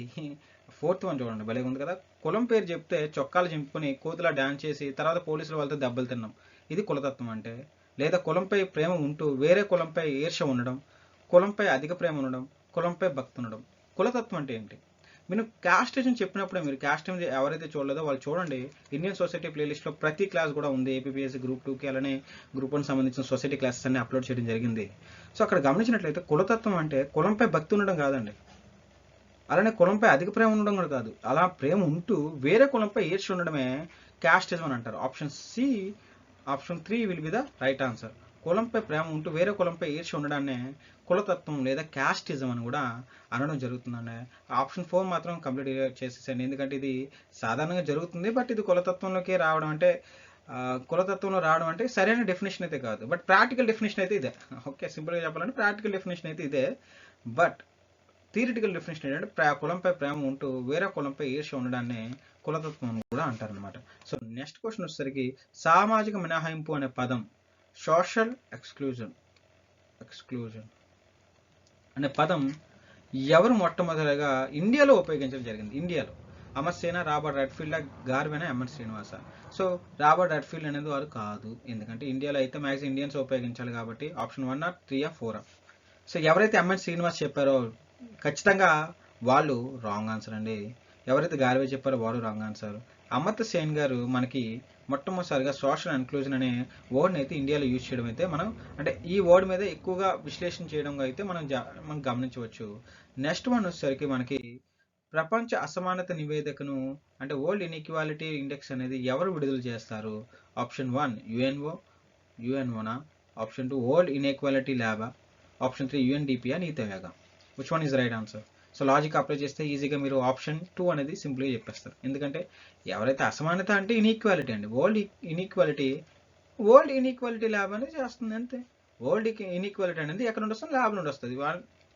4th వన్ చూడండి, భలే ఉంది కదా. కులం పేరు చెప్తే చొక్కాలు జింపుకొని కోతిలా డాన్స్ చేసి తర్వాత పోలీసుల వాళ్ళతో దెబ్బలు తినడం, ఇది కులతత్వం అంటే. లేదా కులంపై ప్రేమ ఉంటూ వేరే కులంపై ఈర్ష్య ఉండడం, కులంపై అధిక ప్రేమ ఉండడం, కులంపై భక్తి ఉండడం. కులతత్వం అంటే ఏంటి? మీరు క్యాస్టిజం చెప్పినప్పుడే, మీరు క్యాస్టిజం ఎవరైతే చూడలేదో వాళ్ళు చూడండి, ఇండియన్ సొసైటీ ప్లేలిస్ట్లో ప్రతి క్లాస్ కూడా ఉంది. ఏపీఎస్సీ గ్రూప్ 2కి అలానే గ్రూప్ 1 సంబంధించిన సొసైటీ క్లాసెస్ అన్ని అప్లోడ్ చేయడం జరిగింది. సో అక్కడ గమనించినట్లయితే కులతత్వం అంటే కులంపై భక్తి ఉండడం కాదండి, అలానే కులంపై అధిక ప్రేమ ఉండడం కూడా కాదు. అలా ప్రేమ ఉంటూ వేరే కులంపై ఈర్ష్య ఉండడమే క్యాస్టిజం అని అంటారు. Option 3 will be the right answer. కులంపై ప్రేమ ఉంటూ వేరే కులంపై ఈర్ష్య ఉండడాన్నే కులతత్వం లేదా క్యాస్టిజం అని కూడా అనడం జరుగుతుందండి. ఆప్షన్ 4 మాత్రం కంప్లీట్ చేసేసాను, ఎందుకంటే ఇది సాధారణంగా జరుగుతుంది, బట్ ఇది కులతత్వంలోకి రావడం అంటే కులతత్వంలో రావడం అంటే సరైన డెఫినేషన్ అయితే కాదు, బట్ ప్రాక్టికల్ డెఫినేషన్ అయితే ఇదే. ఓకే, సింపుల్గా చెప్పాలంటే ప్రాక్టికల్ డెఫినేషన్ అయితే ఇదే, బట్ థియరిటికల్ డెఫినేషన్ ఏంటంటే కులంపై ప్రేమ ఉంటూ వేరే కులంపై ఈర్ష్య ఉండడాన్ని కులతత్వం అని కూడా అంటారనమాట. సో నెక్స్ట్ క్వశ్చన్ వచ్చేసరికి సామాజిక మినహాయింపు అనే పదం సోషల్ ఎక్స్క్లూజన్ అనే పదం ఎవరు మొట్టమొదటిగా ఇండియాలో ఉపయోగించడం జరిగింది? ఇండియాలో అమర్సేన, రాబర్ట్ రెడ్ఫీల్డ్, గార్వెన్, M N Srinivas. So Robert Redfield అనేది వారు కాదు, ఎందుకంటే ఇండియాలో అయితే మ్యాక్సిమం ఇండియన్స్ ఉపయోగించాలి కాబట్టి. Option 1 or 3 or 4. సో ఎవరైతే ఎంఎన్ శ్రీనివాస్ చెప్పారో ఖచ్చితంగా వాళ్ళు రాంగ్ ఆన్సర్ అండి. ఎవరైతే గార్వే చెప్పారో వారు రాంగ్ ఆన్సర్. అమర్త్య సేన్ గారు మనకి మొట్టమొదటిసారిగా సోషల్ ఎన్క్లూజన్ అనే వర్డ్ని అయితే ఇండియాలో యూజ్ చేయడం అయితే మనం అంటే ఈ వర్డ్ మీద ఎక్కువగా విశ్లేషణ చేయడం అయితే మనం గమనించవచ్చు. నెక్స్ట్ వన్ వచ్చేసరికి మనకి ప్రపంచ అసమానత నివేదికను అంటే వరల్డ్ ఇన్ఈక్వాలిటీ ఇండెక్స్ అనేది ఎవరు విడుదల చేస్తారు? ఆప్షన్ 1 యుఎన్ఓనా, ఆప్షన్ 2 వరల్డ్ ఇన్ఈక్వాలిటీ ల్యాబా, ఆప్షన్ 3 యుఎన్డిపియా, NITI Aayog. Which one is right answer? So logic apply చేస్తే ఈజీగా మీరు ఆప్షన్ 2 అనేది సింపుల్గా చెప్పేస్తారు, ఎందుకంటే ఎవరైతే అసమానత అంటే ఇన్ఈక్వాలిటీ అండి, వరల్డ్ ఇన్ఈక్వాలిటీ ల్యాబ్ అనేది చేస్తుంది అంతే. వరల్డ్ ఇన్ఈక్వాలిటీ అనేది ఎక్కడ నుండి వస్తుంది? ల్యాబ్ నుండి వస్తుంది.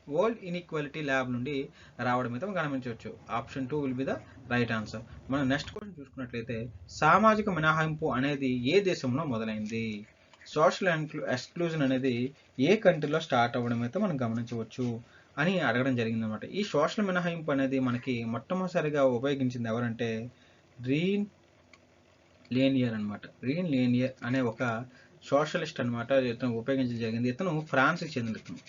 వరల్డ్ ఇన్ఈక్వాలిటీ ల్యాబ్ నుండి రావడం అయితే గమనించవచ్చు. Option 2 will be the right answer. మనం నెక్స్ట్ క్వశ్చన్ చూసుకున్నట్లయితే సామాజిక మినహాయింపు అనేది ఏ దేశంలో మొదలైంది? సోషల్ ఎక్స్క్లూజన్ అనేది ఏ కంట్రీలో స్టార్ట్ అవ్వడం అయితే మనం గమనించవచ్చు అని అడగడం జరిగింది అనమాట. ఈ సోషల్ మినహాయింపు అనేది మనకి మొట్టమొదటిసారిగా ఉపయోగించింది ఎవరంటే రీన్ లేనియర్ అనమాట. రీన్ లేనియర్ అనే ఒక సోషలిస్ట్ అనమాట, ఇతను ఉపయోగించడం జరిగింది. ఇతను ఫ్రాన్స్కి చెందిన ఇతను.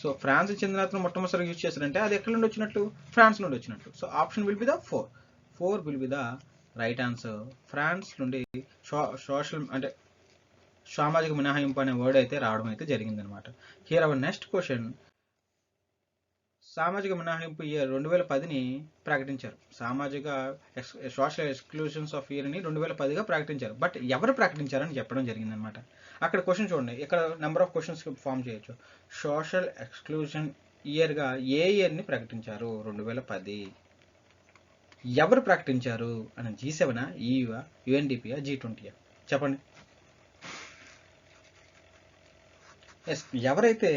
సో ఫ్రాన్స్కి చెందిన అతను మొట్టమొదటిసారిగా యూజ్ చేశారంటే అది ఎక్కడ నుండి వచ్చినట్టు? ఫ్రాన్స్ నుండి వచ్చినట్టు. So option will be the 4 will be the right answer. France నుండి సోషల్ అంటే సామాజిక మినహాయింపు అనే వర్డ్ అయితే రావడం అయితే జరిగింది అనమాట. Here our next question. సామాజిక మినహాయింపు ఇయర్ 2010ని ప్రకటించారు. సోషల్ ఎక్స్క్లూజన్స్ ఆఫ్ ఇయర్ని 2010గా ప్రకటించారు, బట్ ఎవరు ప్రకటించారని చెప్పడం జరిగిందనమాట. అక్కడ క్వశ్చన్ చూడండి, ఇక్కడ నెంబర్ ఆఫ్ క్వశ్చన్స్ ఫామ్ చేయొచ్చు. సోషల్ ఎక్స్క్లూజన్ ఇయర్గా ఏ ఇయర్ని ప్రకటించారు? 2010. ఎవరు ప్రకటించారు అని? G7, EU, UNDP, G20? చెప్పండి. ఎస్, ఎవరైతే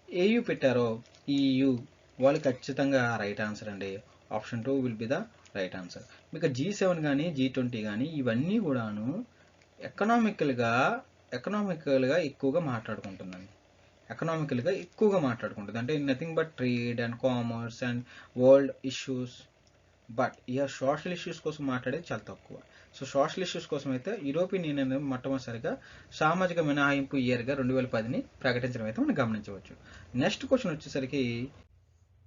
ఏయూ పెట్టారో EU వాళ్ళు ఖచ్చితంగా రైట్ ఆన్సర్ అండి. Option 2 will be the right answer. మీకు G7 కానీ G20 కానీ ఇవన్నీ కూడాను ఎకనామికల్గా ఎక్కువగా మాట్లాడుకుంటుందండి. అంటే nothing but trade and commerce and world issues, but ఇక సోషల్ ఇష్యూస్ కోసం మాట్లాడేది చాలా తక్కువ. సో సోషల్ ఇష్యూస్ కోసం అయితే యూరోపియన్ యూనియన్ మొట్టమొదటిసారిగా సామాజిక మినహాయింపు ఇయర్గా 2010ని ప్రకటించడం అయితే మనం గమనించవచ్చు. నెక్స్ట్ క్వశ్చన్ వచ్చేసరికి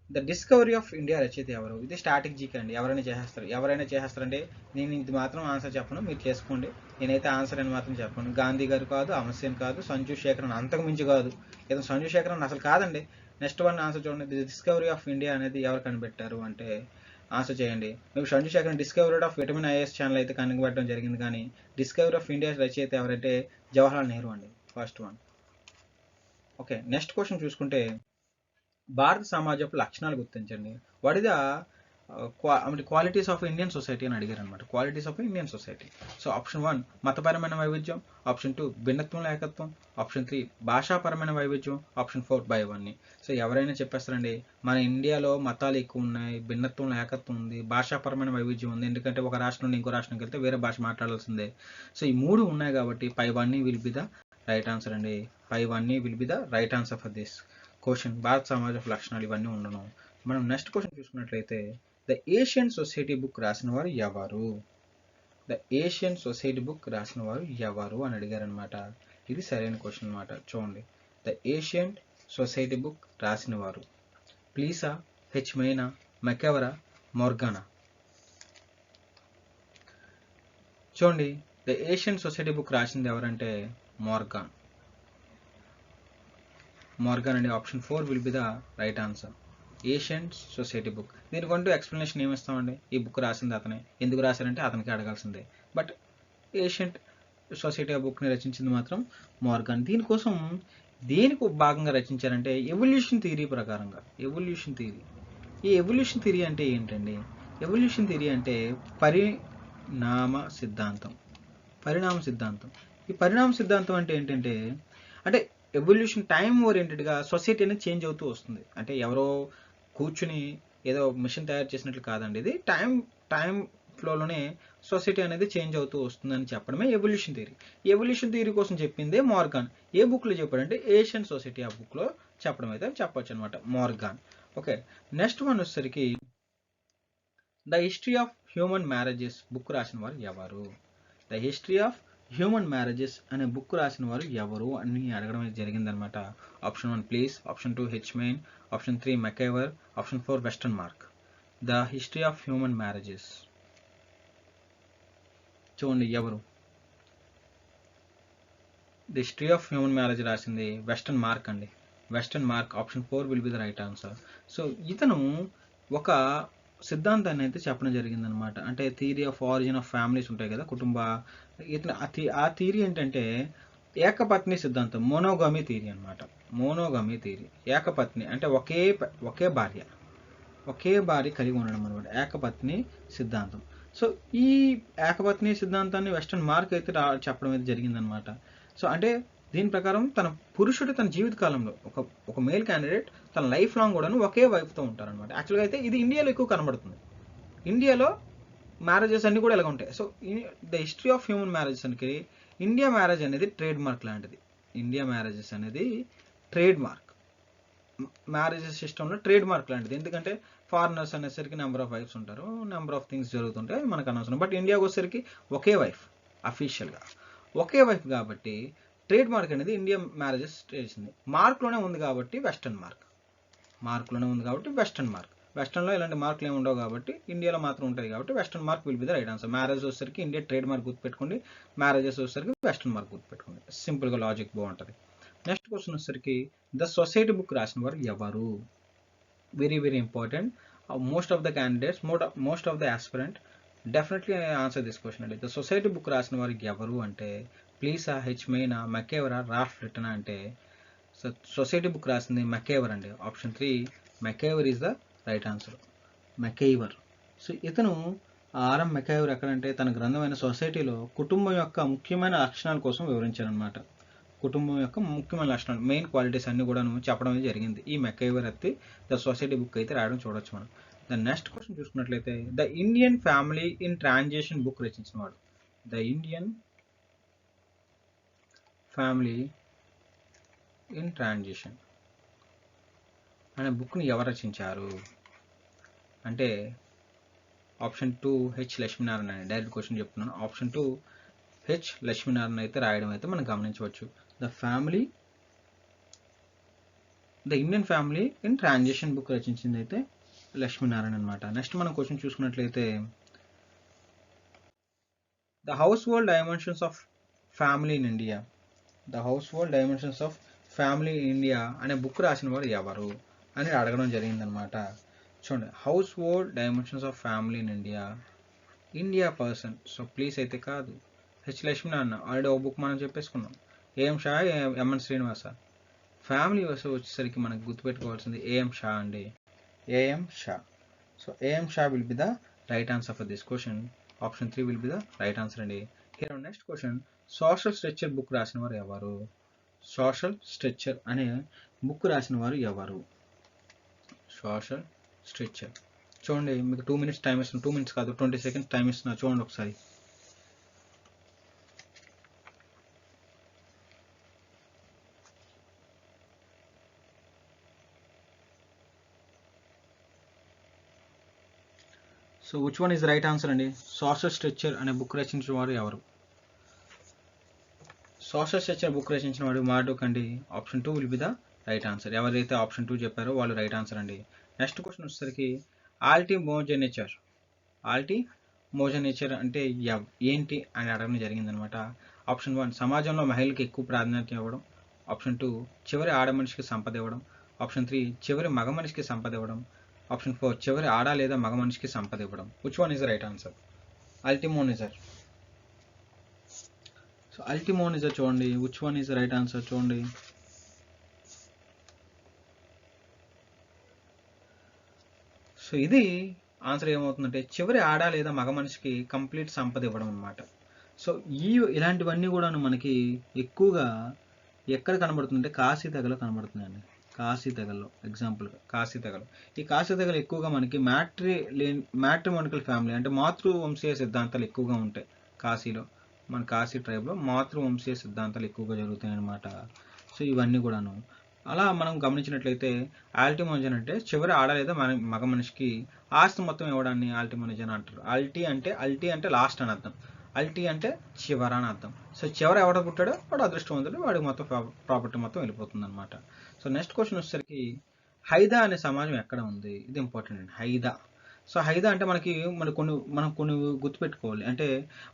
ద డిస్కవరీ ఆఫ్ ఇండియా రచయిత ఎవరు? ఇది స్టాటిక్ జీకే అండి, ఎవరైనా చేసేస్తారంటే నేను ఇది మాత్రం ఆన్సర్ చెప్పను, మీరు చేసుకోండి. నేనైతే ఆన్సర్ అని మాత్రం చెప్పను. గాంధీ గారు కాదు, అమర్సేన్ కాదు, సంజు శేఖరన్ అంతకు మించి కాదు. ఏదో సంజు శేఖరన్ అసలు కాదండి. నెక్స్ట్ వన్ ఆన్సర్ చూడండి. ది డిస్కవరీ ఆఫ్ ఇండియా అనేది ఎవరు కనిపెట్టారు అంటే ఆన్సర్ చేయండి. మీకు Sanju Sekharan discovery of vitamin ఐఎస్ ఛానల్ అయితే కనిపెట్టడం జరిగింది, కానీ డిస్కవరీ ఆఫ్ ఇండియా రచయిత ఎవరంటే జవహర్లాల్ నెహ్రూ అండి, first one. Okay, next question చూసుకుంటే భారత సమాజపు లక్షణాలు గుర్తించండి. What is the qualities of Indian society అని అడిగారు అనమాట. Qualities of Indian society. So option 1 మతపరమైన వైవిధ్యం, ఆప్షన్ 2 భిన్నత్వం ఏకత్వం, ఆప్షన్ 3 భాషాపరమైన వైవిధ్యం, ఆప్షన్ 4 భయవన్నీ. సో ఎవరైనా చెప్పేస్తారండి మన ఇండియాలో మతాలు ఎక్కువ ఉన్నాయి, భిన్నత్వం ఏకత్వం ఉంది, భాషాపరమైన వైవిధ్యం ఉంది, ఎందుకంటే ఒక రాష్ట్రం నుండి ఇంకో రాష్ట్రంకి వెళ్తే వేరే భాష మాట్లాడాల్సిందే. సో ఈ 3 ఉన్నాయి కాబట్టి భయవన్నీ will be the right answer అండి. భయవన్నీ will be the right answer for this question. భారత సమాజపు లక్షణాలు ఇవన్నీ ఉండను. మనం నెక్స్ట్ క్వశ్చన్ చూసుకున్నట్లయితే ద ఏషియన్ సొసైటీ బుక్ రాసిన వారు ఎవరు? ద ఏషియన్ సొసైటీ బుక్ రాసిన వారు ఎవరు అని అడిగారు అనమాట. ఇది సరైన క్వశ్చన్ అనమాట. చూడండి, ద ఏషియన్ సొసైటీ బుక్ రాసిన వారు ప్లీసా, హెచ్ మైనా, మెకెవరా, మోర్గానా. చూడండి, ద ఏషియన్ సొసైటీ బుక్ రాసింది ఎవరంటే మోర్గాన్ అండి. Option 4 will be the right answer. Asian society book. దీనికంటూ ఎక్స్ప్లెనేషన్ ఏమిస్తామండి? ఈ బుక్ రాసింది అతనే, ఎందుకు రాశారంటే అతనికి అడగాల్సిందే. బట్ ఏషియంట్ సొసైటీ ఆఫ్ బుక్ని రచించింది మాత్రం మార్గాన్. దీనికోసం దేనికి భాగంగా రచించారంటే ఎవల్యూషన్ థియరీ ప్రకారంగా. Evolution theory. ఈ ఎవల్యూషన్ థియరీ అంటే ఏంటండి? ఎవల్యూషన్ థియరీ అంటే పరిణామ సిద్ధాంతం. పరిణామ సిద్ధాంతం. ఈ పరిణామ సిద్ధాంతం అంటే ఏంటంటే, అంటే ఎవల్యూషన్ టైం ఓరియంటెడ్గా సొసైటీ అనేది చేంజ్ అవుతూ వస్తుంది. అంటే ఎవరో కూర్చుని ఏదో మిషన్ తయారు చేసినట్లు కాదండి. ఇది టైం ఫ్లోలోనే సొసైటీ అనేది చేంజ్ అవుతూ వస్తుందని చెప్పడమే ఎవల్యూషన్ థియరీ. ఎవల్యూషన్ థియరీ కోసం చెప్పిందే మార్గాన్. ఏ బుక్లో చెప్పాడంటే ఏషియన్ సొసైటీ ఆ బుక్లో చెప్పడం అయితే చెప్పొచ్చు అనమాట, మార్గాన్. ఓకే, నెక్స్ట్ వన్ వచ్చేసరికి the history of human marriages book రాసిన వారు ఎవరు? The history of human marriages అనే బుక్ రాసిన వారు ఎవరు అని అడగడం జరిగిందనమాట. Option 1 please, option 2 H Maine, option 3 MacIver, option 4 Westermarck. The history of human marriages చూడండి ఎవరు? The history of human marriage రాసింది వెస్టర్న్ మార్క్ అండి. Westermarck, option 4 will be the right answer. So ఇతను ఒక సిద్ధాంతాన్ని అయితే చెప్పడం జరిగిందనమాట. అంటే theory of origin of families ఉంటాయి కదా, కుటుంబ. ఇతను ఆ థియరీ ఏంటంటే ఏకపత్ని సిద్ధాంతం, మోనోగమి థియరీ అనమాట. మోనోగమి థియరీ, ఏకపత్ని అంటే ఒకే భార్య కలిగి ఉండడం అనమాట, ఏకపత్ని సిద్ధాంతం. సో ఈ ఏకపత్ని సిద్ధాంతాన్ని వెస్టర్న్ మార్క్ అయితే చెప్పడం అయితే జరిగిందనమాట. సో అంటే దీని ప్రకారం పురుషుడు తన జీవిత కాలంలో ఒక మేల్ క్యాండిడేట్ తన లైఫ్ లాంగ్ కూడాను ఒకే వైఫ్తో ఉంటారనమాట. యాక్చువల్గా అయితే ఇది ఇండియాలో ఎక్కువ కనబడుతుంది. ఇండియాలో మ్యారేజెస్ అన్ని కూడా ఇలాగ ఉంటాయి. So the history of human marriages అనేది ఇండియా మ్యారేజ్ అనేది ట్రేడ్ మార్క్ లాంటిది. ఇండియా మ్యారేజెస్ అనేది ట్రేడ్ మార్క్, మ్యారేజెస్ సిస్టంలో ట్రేడ్ మార్క్ లాంటిది. ఎందుకంటే ఫారినర్స్ అనేసరికి నెంబర్ ఆఫ్ వైఫ్స్ ఉంటారు, నెంబర్ ఆఫ్ థింగ్స్ జరుగుతుంటాయి, మనకు అనవసరం. బట్ ఇండియాకి వచ్చేసరికి ఒకే వైఫ్, అఫీషియల్గా ఒకే వైఫ్ కాబట్టి ట్రేడ్ మార్క్ అనేది ఇండియా మ్యారేజెస్ చేసింది. మార్క్లోనే ఉంది కాబట్టి వెస్టర్న్ మార్క్. వెస్టర్న్లో ఇలాంటి మార్కులు ఏమి ఉండవు కాబట్టి ఇండియాలో మాత్రం ఉంటుంది కాబట్టి western mark will be the right answer. Marriage వచ్చేసరికి ఇండియా ట్రేడ్ మార్క్ గుర్తుపెట్టుకోండి, మ్యారేజెస్ వచ్చేసరికి వెస్టర్న్ మార్క్ గుర్తుపెట్టుకోండి. సింపుల్గా లాజిక్ బాగుంటుంది. నెక్స్ట్ క్వశ్చన్ వచ్చేసరికి ద సొసైటీ బుక్ రాసిన వారు ఎవరు? Very very important. Most of the candidates, most of the aspirant definitely answer this question అండి. ద సొసైటీ బుక్ రాసిన వారికి ఎవరు అంటే ప్లీసా, హెచ్మెయినా, మెకైవరా, రాల్ఫ్ లిట్టనా అంటే సొసైటీ బుక్ రాసింది మెకైవర్ అండి. Option 3 MacIver is the right answer. MacIver. So ఇతను ఆర్ఎం మెకైవర్ ఎక్కడంటే తన గ్రంథమైన సొసైటీలో కుటుంబం యొక్క ముఖ్యమైన లక్షణాల కోసం వివరించారనమాట. కుటుంబం యొక్క ముఖ్యమైన లక్షణాలు, మెయిన్ క్వాలిటీస్ అన్ని కూడా చెప్పడం జరిగింది. ఈ మెకైవర్ ఎత్తి ద సొసైటీ బుక్ అయితే రాయడం చూడొచ్చు మనం. ద నెక్స్ట్ క్వశ్చన్ చూసుకున్నట్లయితే the Indian family in transition book రచించిన వాడు. The Indian family in transition అనే బుక్ని ఎవరు రచించారు అంటే ఆప్షన్ 2 హెచ్ లక్ష్మీనారాయణ అండి. డైరెక్ట్ క్వశ్చన్ చెప్తున్నాను. ఆప్షన్ 2 హెచ్ లక్ష్మీనారాయణ అయితే రాయడం అయితే మనం గమనించవచ్చు. The Indian family in transition book రచించింది అయితే లక్ష్మీనారాయణ అనమాట. నెక్స్ట్ మనం క్వశ్చన్ చూసుకున్నట్లయితే the household dimensions of family in India. The household dimensions of family in India అనే బుక్ రాసిన వారు ఎవరు అని అడగడం జరిగిందనమాట. చూడండి, household dimensions of family in India person. So please అయితే కాదు, హెచ్ లక్ష్మీనారాయణ. ఆల్రెడీ ఒక బుక్ మనం చెప్పేసుకున్నాం. A M Shah, M N Srinivas. Family వచ్చేసరికి మనకు గుర్తుపెట్టుకోవాల్సింది ఏఎం షా అండి. A M Shah. So A M Shah will be the right answer for this question. Option 3 will be the right answer అండి. Here next question, social structure book రాసిన వారు ఎవరు? సోషల్ స్ట్రక్చర్ అనే బుక్ రాసిన వారు ఎవరు? Social structure. చూడండి, మీకు 2 minutes టైం ఇస్తున్నా. 2 minutes కాదు, 20 seconds టైం ఇస్తున్నా. చూడండి ఒకసారి. So which one is right answer అండి? సోషల్ స్ట్రక్చర్ అనే బుక్ రచించిన వారు ఎవరు? సోషల్ స్ట్రక్చర్ బుక్ రచించిన వాడు మార్డోక్ అండి. Option 2 will be the right answer. ఎవరైతే ఆప్షన్ 2 చెప్పారో వాళ్ళు రైట్ ఆన్సర్ అండి. నెక్స్ట్ క్వశ్చన్ వచ్చేసరికి ఆల్టీ మోజెనేచర్. ఆల్టీ మోజెనేచర్ అంటే ఏంటి అని అడగడం జరిగిందనమాట. ఆప్షన్ 1 సమాజంలో మహిళలకు ఎక్కువ ప్రాధాన్యత ఇవ్వడం. ఆప్షన్ 2 చివరి ఆడ మనిషికి సంపద ఇవ్వడం. ఆప్షన్ 3 చివరి మగ మనిషికి సంపద ఇవ్వడం. ఆప్షన్ 4 చివరి ఆడ లేదా మగ మనిషికి సంపద ఇవ్వడం. Which one is right answer? Ultimogeniture. So so అల్టిమోనిజా చూడండి, which one is right answer చూడండి. సో ఇది ఆన్సర్ ఏమవుతుందంటే చివరి ఆడ లేదా మగ మనిషికి కంప్లీట్ సంపద ఇవ్వడం అనమాట. సో ఇలాంటివన్నీ కూడాను మనకి ఎక్కువగా ఎక్కడ కనబడుతుందంటే కాశీ తెగలో కనబడుతుందండి. కాశీ తెగల్లో ఎగ్జాంపుల్గా కాశీ తెగలు. ఈ కాశీ తెగలు ఎక్కువగా మనకి మ్యాట్రిమోనికల్ ఫ్యామిలీ అంటే మాతృవంశీయ సిద్ధాంతాలు ఎక్కువగా ఉంటాయి కాశీలో. మన కాశీ ట్రైబ్లో మాతృవంశీయ సిద్ధాంతాలు ఎక్కువగా జరుగుతాయి అన్నమాట. సో ఇవన్నీ కూడాను అలా మనం గమనించినట్లయితే ఆల్టిమోనిజన్ అంటే చివరి ఆడ లేదా మగ మనిషికి ఆస్తి మొత్తం ఇవ్వడాన్ని ఆల్టిమోనిజన్ అంటారు. అల్టి అంటే లాస్ట్ అని అర్థం, అల్టి అంటే చివర అని అర్థం. సో చివర ఎవడ పుట్టాడో వాడు అదృష్టవంతుడు, వాడికి మొత్తం ప్రాపర్టీ మొత్తం వెళ్ళిపోతుంది అనమాట. సో నెక్స్ట్ క్వశ్చన్ వచ్చేసరికి హైదా అనే సమాజం ఎక్కడ ఉంది? ఇది ఇంపార్టెంట్ అండి. హైదా. సో హైదా అంటే మనం కొన్ని గుర్తుపెట్టుకోవాలి. అంటే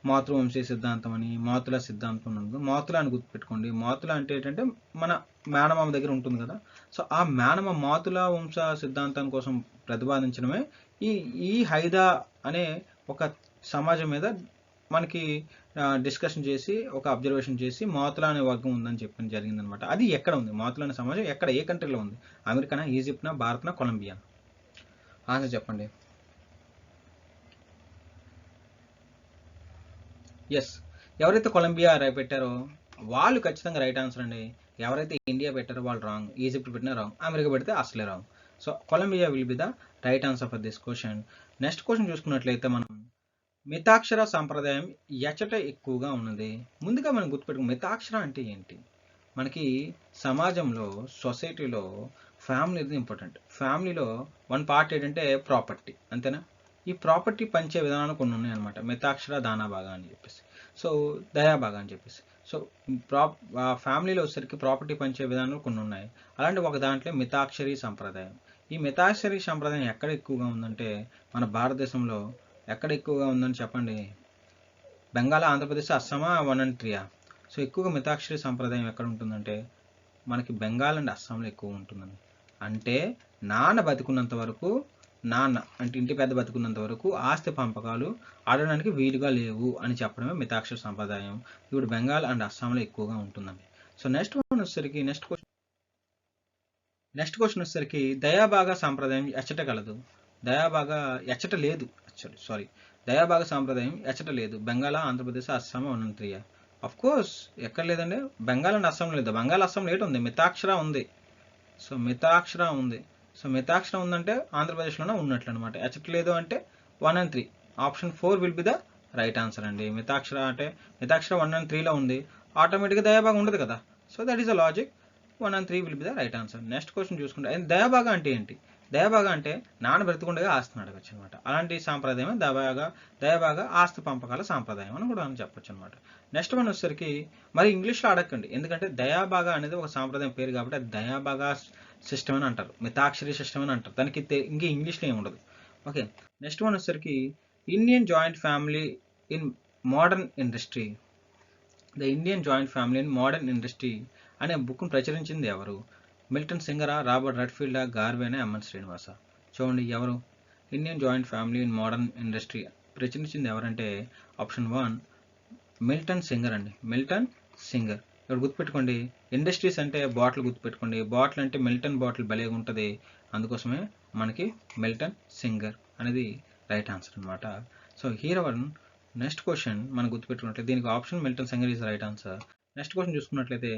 మాతృవంశీయ సిద్ధాంతం అని, మాతుల సిద్ధాంతం ఉంది. మాతుల అని గుర్తుపెట్టుకోండి. మాతుల అంటే ఏంటంటే మన మేనమామ దగ్గర ఉంటుంది కదా. సో ఆ మాతుల వంశ సిద్ధాంతం కోసం ప్రతిపాదించడమే ఈ హైదా అనే ఒక సమాజం మీద మనకి డిస్కషన్ చేసి ఒక అబ్జర్వేషన్ చేసి మాతుల అనే వర్గం ఉందని చెప్పడం జరిగిందనమాట. అది ఎక్కడ ఉంది? మాతుల అనే సమాజం ఎక్కడ, ఏ కంట్రీలో ఉంది? అమెరికానా, ఈజిప్ట్నా, భారత్నా, కొలంబియా? ఆన్సర్ చెప్పండి. ఎస్, ఎవరైతే కొలంబియా పెట్టారో వాళ్ళు ఖచ్చితంగా రైట్ ఆన్సర్ అండి. ఎవరైతే ఇండియా పెట్టారో వాళ్ళు రాంగ్, ఈజిప్ట్ పెట్టినా రాంగ్, అమెరికా పెడితే అసలే wrong. So Colombia will be the right answer for this question. Next question చూసుకున్నట్లయితే మనం మితాక్షర సాంప్రదాయం ఎచ్చట ఎక్కువగా ఉన్నది? ముందుగా మనం గుర్తుపెట్టుకుని మితాక్షర అంటే ఏంటి? మనకి సమాజంలో సొసైటీలో ఫ్యామిలీ ఇది ఇంపార్టెంట్. ఫ్యామిలీలో వన్ పార్ట్ ఏంటంటే ప్రాపర్టీ, అంతేనా? ఈ ప్రాపర్టీ పంచే విధానాలు కొన్ని ఉన్నాయి అనమాట. మితాక్షర దానాభాగా అని చెప్పేసి, సో దయాభాగా అని చెప్పేసి. సో ఫ్యామిలీలో వచ్చేసరికి ప్రాపర్టీ పంచే విధానాలు కొన్ని ఉన్నాయి. అలాంటి ఒక దాంట్లో మితాక్షరి సంప్రదాయం. ఈ మితాక్షరి సంప్రదాయం ఎక్కడ ఎక్కువగా ఉందంటే మన భారతదేశంలో ఎక్కడ ఎక్కువగా ఉందని చెప్పండి. బెంగాల్, ఆంధ్రప్రదేశ్, అస్సామా, 1 and 3? సో ఎక్కువగా మితాక్షరి సంప్రదాయం ఎక్కడ ఉంటుందంటే మనకి బెంగాల్ అండ్ అస్సాంలో ఎక్కువ ఉంటుందండి. అంటే నాన్న బతుకున్నంత వరకు, నాన్న అంటే ఇంటి పెద్ద బతుకున్నంత వరకు ఆస్తి పంపకాలు ఆడడానికి వీలుగా లేవు అని చెప్పడమే మితాక్షర సంప్రదాయం. ఇప్పుడు బెంగాల్ అండ్ అస్సాంలో ఎక్కువగా ఉంటుందండి. సో నెక్స్ట్ క్వశ్చన్ వచ్చేసరికి దయాభాగా సాంప్రదాయం ఎచ్చట కలదు? దయాభాగా ఎచ్చట లేదు, సారీ, దయాభాగా సాంప్రదాయం ఎచ్చట లేదు. Bengal, Andhra Pradesh, Assam, 1 and 3? Of course ఎక్కడ లేదండి. బెంగాల్ అండ్ అస్సాం లేదు. బెంగాల్, అస్సాం లేట్ ఉంది, మితాక్షర ఉంది. సో మితాక్షర ఉంది. సో మితాక్షర ఉందంటే ఆంధ్రప్రదేశ్లోనే ఉన్నట్లు అనమాట. ఎచ్చట లేదు అంటే 1 and 3. Option 4 will be the right answer అండి. మితాక్షర 1 and 3లో ఉంది, ఆటోమేటిక్గా దయాభాగం ఉండదు కదా. So that is the logic. 1 and 3 will be the right answer. Next question చూసుకుంటే దయాభాగా అంటే ఏంటి? దయాభాగా అంటే నాన్న బ్రతికుండగా ఆస్తిని అడగచ్చు అనమాట. అలాంటి సాంప్రదాయం దయాభాగా ఆస్తి పంపకాల సాంప్రదాయం అని కూడా అని చెప్పొచ్చు అనమాట. నెక్స్ట్ వన్ వచ్చేసరికి మరి ఇంగ్లీష్లో అడగండి, ఎందుకంటే దయాభాగా అనేది ఒక సాంప్రదాయం పేరు కాబట్టి అది దయాభాగా సిస్టమ్ అని అంటారు, మితాక్షరి సిస్టమ్ అని అంటారు. దానికి ఇంకా ఇంగ్లీష్లో ఏమి ఉండదు. ఓకే, నెక్స్ట్ వన్ వచ్చేసరికి Indian joint family in modern industry. The Indian joint family in modern industry అనే బుక్ను ప్రచురించింది ఎవరు? మిల్టన్ సింగరా, రాబర్ట్ రెడ్ఫీల్డా, గార్వేనా, ఎంఎన్ శ్రీనివాస? చూడండి ఎవరు Indian joint family in modern industry ప్రచురించింది ఎవరంటే ఆప్షన్ 1 మిల్టన్ సింగర్ అండి. Milton Singer. ఇక్కడ గుర్తుపెట్టుకోండి, ఇండస్ట్రీస్ అంటే బాటిల్ గుర్తుపెట్టుకోండి. బాటిల్ అంటే మిల్టన్ బాటిల్ భలేగా ఉంటుంది, అందుకోసమే మనకి మిల్టన్ సింగర్ అనేది రైట్ ఆన్సర్ అనమాట. సో హీరో నెక్స్ట్ క్వశ్చన్ మనం గుర్తుపెట్టుకున్నట్లయితే దీనికి option Milton singer is right answer. Next question చూసుకున్నట్లయితే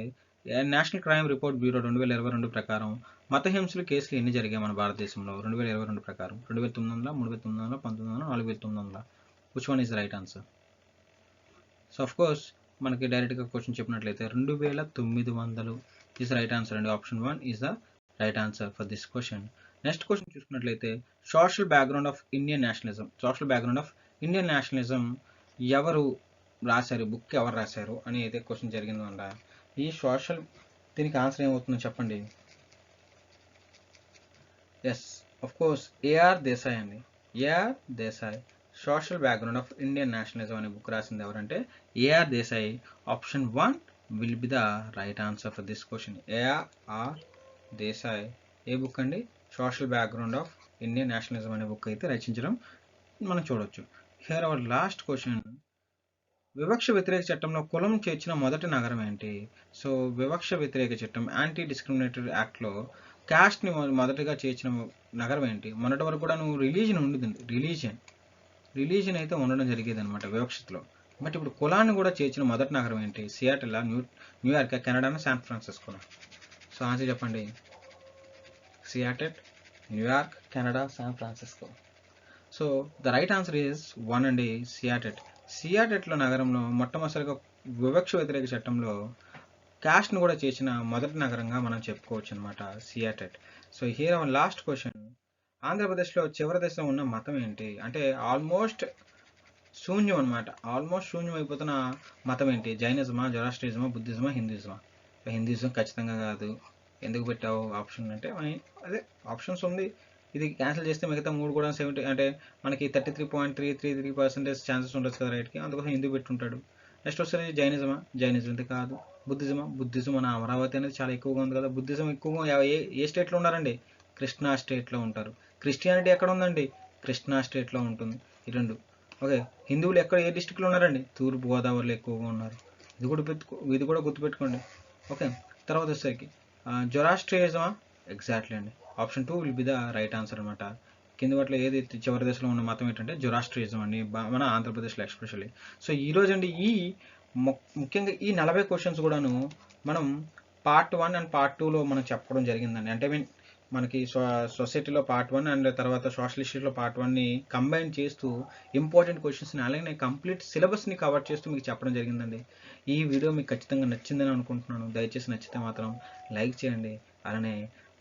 నేషనల్ క్రైమ్ రిపోర్ట్ బ్యూరో 2022 ప్రకారం మతహింసలు కేసులు ఎన్ని జరిగాయి మన భారతదేశంలో 2022 ప్రకారం? 2900, 3900, 1900, 4900? Which one is right answer? So of course మనకి డైరెక్ట్గా క్వశ్చన్ చెప్పినట్లయితే 2900 ఈజ్ రైట్ ఆన్సర్ అండి. Option 1 is the right answer for this question. Next question చూసుకున్నట్లయితే social background of Indian nationalism ఎవరు రాశారు, బుక్ ఎవరు రాశారు అని అయితే క్వశ్చన్ జరిగిందంట. ఈ సోషల్ దీనికి ఆన్సర్ ఏమవుతుందో చెప్పండి. Yes, of course A R Desai అండి. A R Desai social background of Indian nationalism అనే బుక్ రాసింది ఎవరంటే A R Desai. Option 1 will be the right answer for this question. A R Desai ఏ బుక్ అండి? Social background of Indian nationalism అనే బుక్ అయితే రచించడం మనం చూడవచ్చు. Here our last question. వివక్ష వ్యతిరేక చట్టంలో కులం చేర్చిన మొదటి నగరం ఏంటి? సో వివక్ష వ్యతిరేక చట్టం యాంటీ డిస్క్రిమినేటరీ యాక్ట్లో క్యాస్ట్ని మొదటగా చేర్చిన నగరం ఏంటి? మొన్నటి వరకు కూడా నువ్వు రిలీజన్ ఉండదండి, రిలీజన్ అయితే ఉండడం జరిగేది అనమాట వివక్షతలో. బట్ ఇప్పుడు కులాన్ని కూడా చేర్చిన మొదటి నగరం ఏంటి? సియాటిల్, న్యూయార్క్, కెనడానా, శాన్ ఫ్రాన్సిస్కోనా? సో ఆన్సర్ చెప్పండి. Seattle, New York, Canada, San Francisco. So the right answer is 1 అండి, సియాటెట్. సియాటెట్లో నగరంలో మొట్టమొదటిగా వివక్ష వ్యతిరేక చట్టంలో క్యాస్ట్ను కూడా చేసిన మొదటి నగరంగా మనం చెప్పుకోవచ్చు అనమాట Seattle. So here our last question. ఆంధ్రప్రదేశ్లో చివరి దశలో ఉన్న మతం ఏంటి? అంటే ఆల్మోస్ట్ శూన్యం అనమాట, ఆల్మోస్ట్ శూన్యం అయిపోతున్న మతం ఏంటి? జైనిజమా, జొరాస్ట్రిజమా, బుద్ధిజమా, హిందూయిజమా? హిందూయిజం ఖచ్చితంగా కాదు. ఎందుకు పెట్టావు ఆప్షన్ అంటే అదే ఆప్షన్స్ ఉంది, ఇది క్యాన్సిల్ చేస్తే మిగతా 3 కూడా 70 అంటే మనకి 33.333% ఛాన్సెస్ ఉండొచ్చు కదా రైట్కి, అందుకోసం హిందూ పెట్టుంటాడు. నెక్స్ట్ వస్తుంది జైనిజమా, జైనిజం ఇది కాదు. బుద్ధిజం మన అమరావతి అనేది చాలా ఎక్కువగా ఉంది కదా. బుద్ధిజం ఎక్కువగా ఏ స్టేట్లో ఉన్నారండి? కృష్ణా స్టేట్లో ఉంటారు. క్రిస్టియానిటీ ఎక్కడ ఉందండి? కృష్ణా స్టేట్లో ఉంటుంది. ఈ 2. ఓకే, హిందువులు ఎక్కడ ఏ డిస్టిక్లో ఉన్నారండి? తూర్పు గోదావరిలో ఎక్కువగా ఉన్నారు. ఇది కూడా గుర్తుపెట్టుకోండి. ఓకే, తర్వాత వచ్చేసరికి జొరాస్ట్రియిజమా? ఎగ్జాక్ట్లీ అండి, option 2 will be the right answer అనమాట. కింది వాటిలో ఏది చివరి దశలో ఉన్న మతం ఏంటంటే జొరాస్ట్రియిజం అండి, మన ఆంధ్రప్రదేశ్లో ఎస్పెషల్లీ. సో ఈ రోజు అండి ముఖ్యంగా ఈ 40 క్వశ్చన్స్ కూడాను మనం పార్ట్ 1 అండ్ పార్ట్ 2లో మనం చెప్పడం జరిగిందండి. అంటే మనకి సొసైటీలో పార్ట్ 1 అండ్ తర్వాత సోషల్ హిస్టరీలో పార్ట్ 1ని కంబైన్ చేస్తూ ఇంపార్టెంట్ క్వశ్చన్స్ని అలాగే కంప్లీట్ సిలబస్ని కవర్ చేస్తూ మీకు చెప్పడం జరిగిందండి. ఈ వీడియో మీకు ఖచ్చితంగా నచ్చిందని అనుకుంటున్నాను. దయచేసి నచ్చితే మాత్రం లైక్ చేయండి, అలానే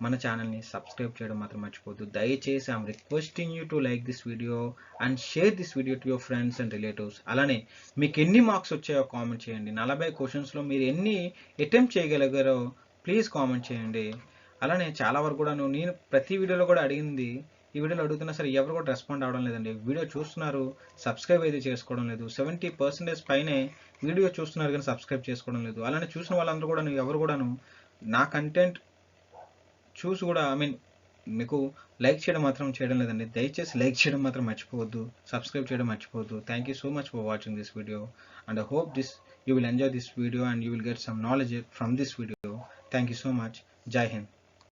మన ఛానల్ని సబ్స్క్రైబ్ చేయడం మాత్రం మర్చిపోవద్దు. దయచేసి I'm requesting you to like this video and share this video to your friends and relatives. అలానే మీకు ఎన్ని మార్క్స్ వచ్చాయో కామెంట్ చేయండి. 40 క్వశ్చన్స్లో మీరు ఎన్ని అటెంప్ట్ చేయగలిగారో ప్లీజ్ కామెంట్ చేయండి. అలానే చాలా వరకు కూడా నేను ప్రతి వీడియోలో కూడా అడిగింది, ఈ వీడియోలో అడుగుతున్నా సరే ఎవరు కూడా రెస్పాండ్ అవ్వడం లేదండి. వీడియో చూస్తున్నారు, సబ్స్క్రైబ్ అయితే చేసుకోవడం లేదు. 70% పైనే వీడియో చూస్తున్నారు కానీ సబ్స్క్రైబ్ చేసుకోవడం లేదు. అలానే చూసిన వాళ్ళందరూ కూడా ఎవరు కూడాను నా కంటెంట్ చూసి కూడా మీకు లైక్ చేయడం మాత్రం చేయడం లేదండి. దయచేసి లైక్ చేయడం మాత్రం మర్చిపోవద్దు, సబ్స్క్రైబ్ చేయడం మర్చిపోవద్దు. Thank you so much for watching this video and I hope you will enjoy this video and you will get some knowledge from this video. Thank you so much. Jai Hind.